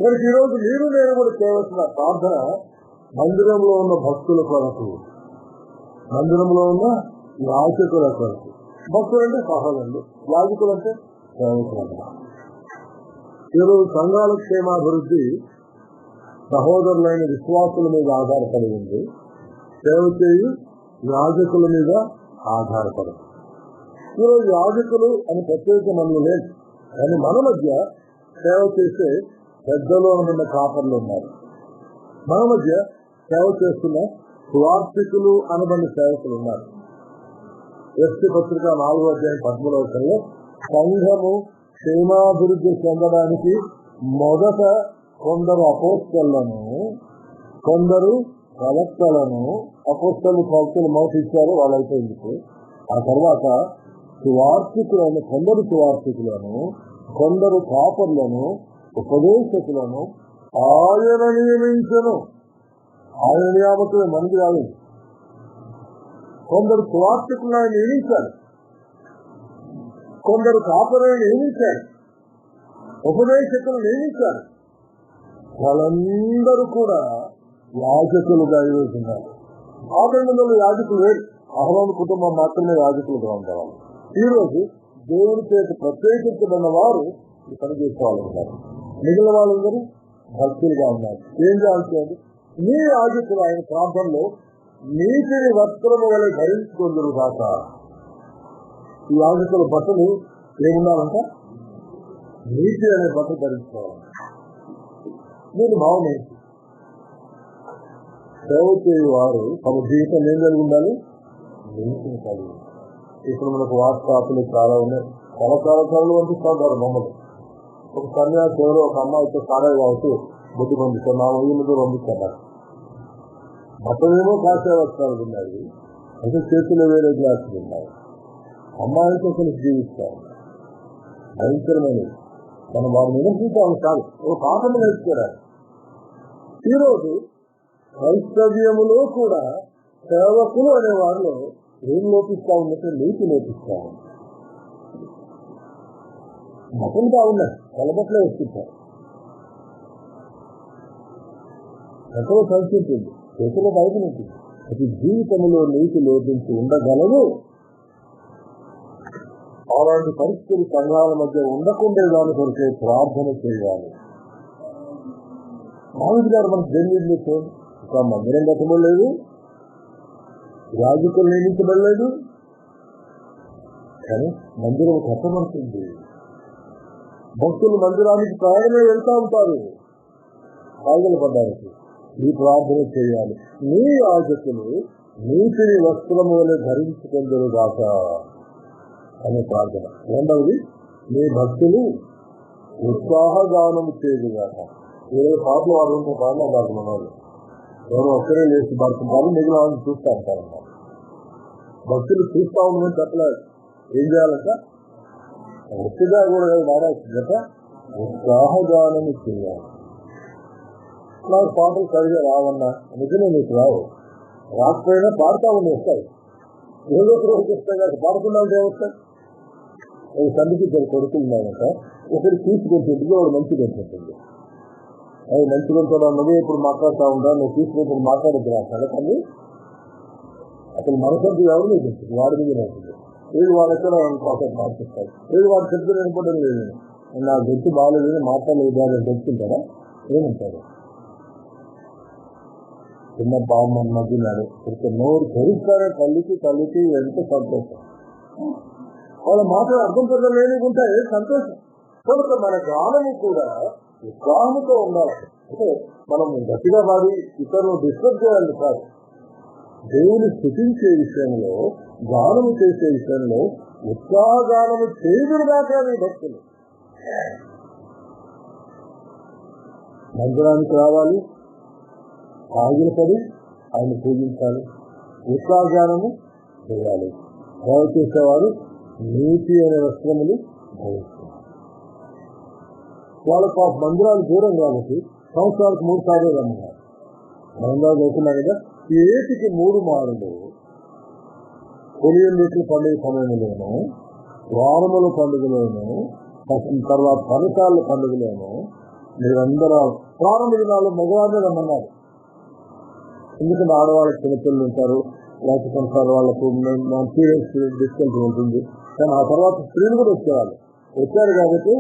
మరి ఈరోజు మీరు నేను కూడా చేయవలసిన ప్రార్థన మందిరంలో ఉన్న భక్తుల కొరకు, మందిరంలో ఉన్న యాజకుల కొరకు. భక్తులు అంటే సహోదరులు, యాజకులు అంటే సేవకులు. ఈరోజు సంఘాల క్షేమాభివృద్ధి సహోదరులైన విశ్వాసుల మీద ఆధారపడి ఉంది, సేవ చేయు యాజకుల మీద ఆధారపడదు. ఈరోజు యాజకులు అని ప్రత్యేక మనలు లేదు, కానీ మన మధ్య సేవ చేసే పెద్దలో ఉన్న కాపర్లు ఉన్నారు. మన మధ్య సేవ చేస్తున్న సువార్థికులు అనబడిన సేవకులు ఉన్నారు. ఎస్టీ పత్రిక 4వ అధ్యాయం 13వ వచనంలో సంఘము క్షేమాభివృద్ధి చెందడానికి మొదట కొందరు అపోస్తలులను, కొందరు ప్రవక్తలను, అపోస్తలు మౌత్ ఇచ్చారు వాళ్ళైతే ఎందుకు, ఆ తర్వాత సువార్థికులను, కొందరు సువార్థికులను, కొందరు కాపర్లను, ఉపదేశకులను ఆయన నియమించను. ఆయన నియామకులు మంది కాదు. కొందరు సువార్థికులను ఆయన నియమించారు, కొందరు కాపరులను నియమించారు, ఉపదేశకులు నియమించారు. వాళ్ళందరూ కూడా యాజకులుగా ఈరోజున్నారు. ఆ రెండులో యాజకులు వేరు, అహరోను కుటుంబం మాత్రమే యాజకులుగా ఉంటారు. ఈ రోజు దేవుని చేత ప్రత్యేకించబడిన వారు ఈ పని చేసుకోవాలి ఉన్నారు. మిగిలిన వాళ్ళందరూ భక్తులుగా ఉన్నారు. ఏం చేయాల్సి? నీ యాజకులు ఆయన ప్రాంతంలో నీటిని వస్త్రము వలె ధరించుకుందరు కాక. ఈ యాజకుల బట్టలు ఏముండాలంట? నీటి అనే బట్టలు ధరించుకోవాలి. నేను భావనే సేవ చేయవారు తమ జీవితం ఏం కలిగి ఉండాలి? నీటిని కలిగి. ఇప్పుడు మనకు వాట్సాప్లు చాలా ఉన్నాయి, కళాకారులు పంపిస్తుంటారు బొమ్మలు. ఒక సన్యాసి ఎవరు ఒక అమ్మాయితో సారాయి కావచ్చు బుద్ధి పంపిస్తారు, 4 మంది పంపిస్తారు. మొత్తమేమో కాసే వస్త్రాలు ఉన్నాయి, అంటే చేతులు వేరే గ్లాసులు ఉన్నాయి. అమ్మాయితో కలిసి జీవిస్తారు. భయంకరమైనది. మనం వారిని విమర్శించాలి కాదు, ఒక పాఠము నేర్చుకోరాలి. ఈరోజు క్రైస్తవ్యములో కూడా సేవకులు అనే వారిలో ఏం లోపిస్తా ఉన్నట్టు నీతి లోపిస్తా ఉంది. మతం బాగున్నాయి, కలబట్లే వస్తుంటారు, ఎక్కడో సంస్కృతుంది, చేతిలో బయట ఉంటుంది. ప్రతి జీవితంలో నీతి లోపించి ఉండగలవు. అలాంటి పరిస్థితులు సంఘాల మధ్య ఉండకుండే దాని కొరికే ప్రార్థన చేయాలి. మామిడి గారు మనకు జన్మించే ఒక మందిరం కట్టబడలేదు, రాజకీయాలు నియమించబడలేదు, కానీ మందిరం కట్టబడుతుంది. భక్తులు మందిరానికి ప్రయాణమే వెళ్తా ఉంటారు కాయలు పడ్డానికి. ఈ ప్రార్థన చేయాలి. నీ యాజకులు నీతిని వస్త్రము వలె ధరించుకుందరుగాక అనే ప్రార్థన. రెండవది, నీ భక్తులు ఉత్సాహగానము చేయదుగాక. 20 పాటలు వాళ్ళు ఉంటే పాటలు పాడుతున్న వాళ్ళు ఎవరు ఒక్కరే లేచి పడుతుంటారు, మిగిలిన వాళ్ళని చూస్తూ ఉంటారన్నమాట. భక్తులు చూస్తా ఉండమని చెప్పలేదు. ఏం చేయాలంట? వృత్తిగా కూడా మారాల్సిందట, ఉత్సాహగానము చేయాలి. నాకు పాటలు సరిగా రావన్నా నిజమే, నీకు రావు, రాకపోయినా పాడుతూ ఉండి వస్తాయి. ఏదో ఒక రోజు వస్తాయి కాదు, పాడుతున్నా ఉంటే వస్తాయి. తండ్రికి 2 కొడుకులు ఉన్నాయంట. ఒకటి తీసుకొచ్చేట్టుగా వాడు మంచిగా ఉంటుంది, అది మంచిగా ఉంటాడు అన్నది ఇప్పుడు మాట్లాడుతూ ఉంటా. నువ్వు తీసుకొచ్చి మాట్లాడద్దు రాస్తాడు కానీ అసలు మనసంతా ఎవరు నీకు ఉంటుంది, వాడి మీద ఉంటుంది. వీళ్ళు వాడెక్కడ మార్పిస్తాడు, వీళ్ళు వాడు చెప్తే వినపడడం లేదు, నా గొంతు బాగాలేదు మాట్లాడలేదు అని చెప్తుంటారా? ఏమంటారు? చిన్న బామ్మ మధ్యనాడు ఇప్పుడు నోరు తెరుస్తారే తల్లికి ఎంత సంతోషం. వాళ్ళ మాటలు అర్థం లేనికుంటే సంతోషం. కాబట్టి మన గానము కూడా ఉత్సాహంతో ఉండాలి. అంటే మనం గట్టిగా పాడి ఇతరులను డిస్టర్బ్ చేయాలి కాదు. దేవుని స్థుతించే విషయంలో, గానము చేసే విషయంలో ఉత్సాహగానము చేయదురుగాక నీ భక్తులు. మందిరానికి రావాలి, ఆగిలపడి ఆయన పూజించాలి, ఉత్సాహగానము చేయాలి. సేవ చేసేవారు నీతి అనే వస్త్రములు ధరిస్తారు. వాళ్ళకు మందిరాలు దూరం కాబట్టి సంవత్సరాలకు 3 సార్లు రమ్మన్నారు. మందిరాలు అవుతున్నాయి కదా, ఏటికి 3 మారులు. కొలియన్ రెట్లు పండుగ సమయంలోనూ, వారముల పండుగలోనూ, తర్వాత పనికాళ్ళ పండుగలోనూ మీరందరూ ప్రారంభ దినాలు మగవారిని రమ్మన్నారు. ఎందుకంటే ఆడవాళ్ళకి చిన్నపిల్లలు ఉంటారు, లేకపోతే కొన్నిసార్లు వాళ్ళకు పీరియడ్స్ డిస్టెన్స్ ఉంటుంది. కానీ ఆ తర్వాత స్త్రీలు కూడా వచ్చారు కాబట్టి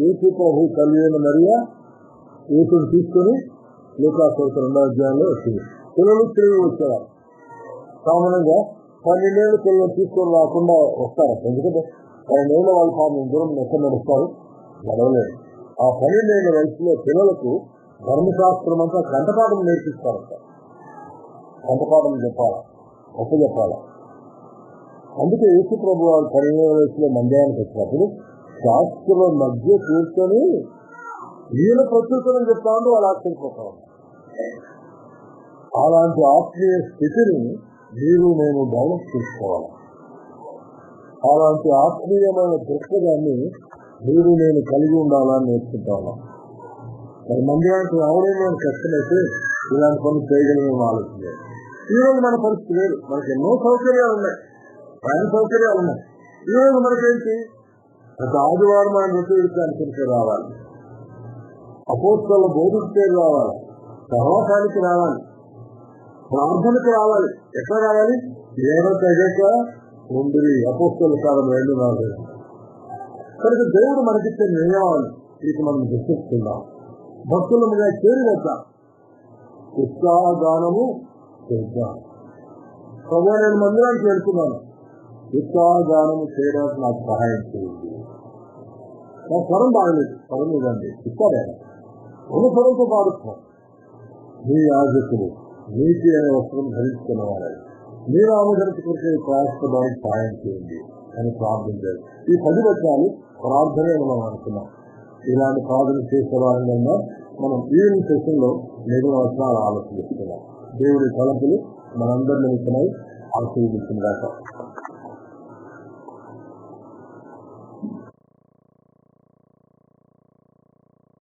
యేసు ప్రభు తల్లి అయిన మరియా యేసుని తీసుకుని లూకా 2వ అధ్యాయంలో వచ్చింది. పిల్లలు స్త్రీలు వచ్చేవారు. సామాన్యంగా 12 ఏళ్ళ పిల్లలు తీసుకొని రాకుండా వస్తారు. ఎందుకంటే 12 ఏళ్ళ వాళ్ళు పాపం దూరం ఎక్కడ నడుస్తారు, నడవలేదు. ఆ 12 ఏళ్ళ వయసులో పిల్లలకు ధర్మశాస్త్రం అంతా కంటపాఠం నేర్పిస్తారంట. కంటపాఠం చెప్పాలా, చెప్పాలా. అందుకే యేసు ప్రభు వారు 12 వయసులో మందిరానికి వచ్చినప్పుడు శాస్త్రుల మధ్య కూర్చొని ఈయన ప్రత్యుత్తరం చెప్తాను వాళ్ళు ఆశ్చర్యపోతారు. అలాంటి ఆత్మీయ స్థితిని మీరు నేను డెవలప్ చేసుకోవాలి. అలాంటి ఆత్మీయమైన దృక్పథాన్ని మీరు నేను కలిగి ఉండాలని నేర్చుకుంటాను. మరి మందిరానికి రావడమే కష్టమైతే ఇలాంటి పనులు చేయగలిగిన ఆలోచన. ఈరోజు మన పరిస్థితి లేదు. మనకి ఎన్నో సౌకర్యాలు ఉన్నాయి, ప్రయాణ సౌకర్యాలు ఉన్నాయి. ఈరోజు మనకేంటి, ఒక ఆదివారం ఆయన ఋతువిడికి రావాలి, అపోస్తల బోధిస్తే రావాలి, సహవాసానికి రావాలి, ప్రార్థనకు రావాలి. ఎట్లా రావాలి? ఏదో తెగక ఉండి అపోస్తల కాలం 2 కనుక దేవుడు మనకిచ్చే నియమాలు ఇది మనం గుర్తిస్తున్నాం. భక్తుల మీద చేరినట్ట ఉత్సాహగానము చేద్దాం. ప్రభు నేను మందిరానికి వెళ్తున్నాను, ఉత్సాహగానము చేయడానికి నాకు సహాయం చేయండి. నా స్వరం బాగలేదు, స్వరం ఇవ్వండి, ఇస్తారా? ఉన్న స్వరంతో పాడుతున్నాం. మీ యాజకులు నీతి అనే వస్త్రం ధరించుకునేవారు, మీరు ఆమె కొరికే ప్రయాసపడడానికి సహాయం చేయండి. అని ప్రార్థించారు. ఈ 10 వచనాలు ప్రార్థనే అని మనం అనుకున్నాం. ఇలాంటి ప్రార్థన చేసే వారంగా మనం ఈవినింగ్ సెషన్ లో మిగిలిన వచనాలు ఆలోచిస్తున్నాం. దేవుడి తలపులు మనందరి నిమిత్తమై ఆశీర్వదించిన దాకా.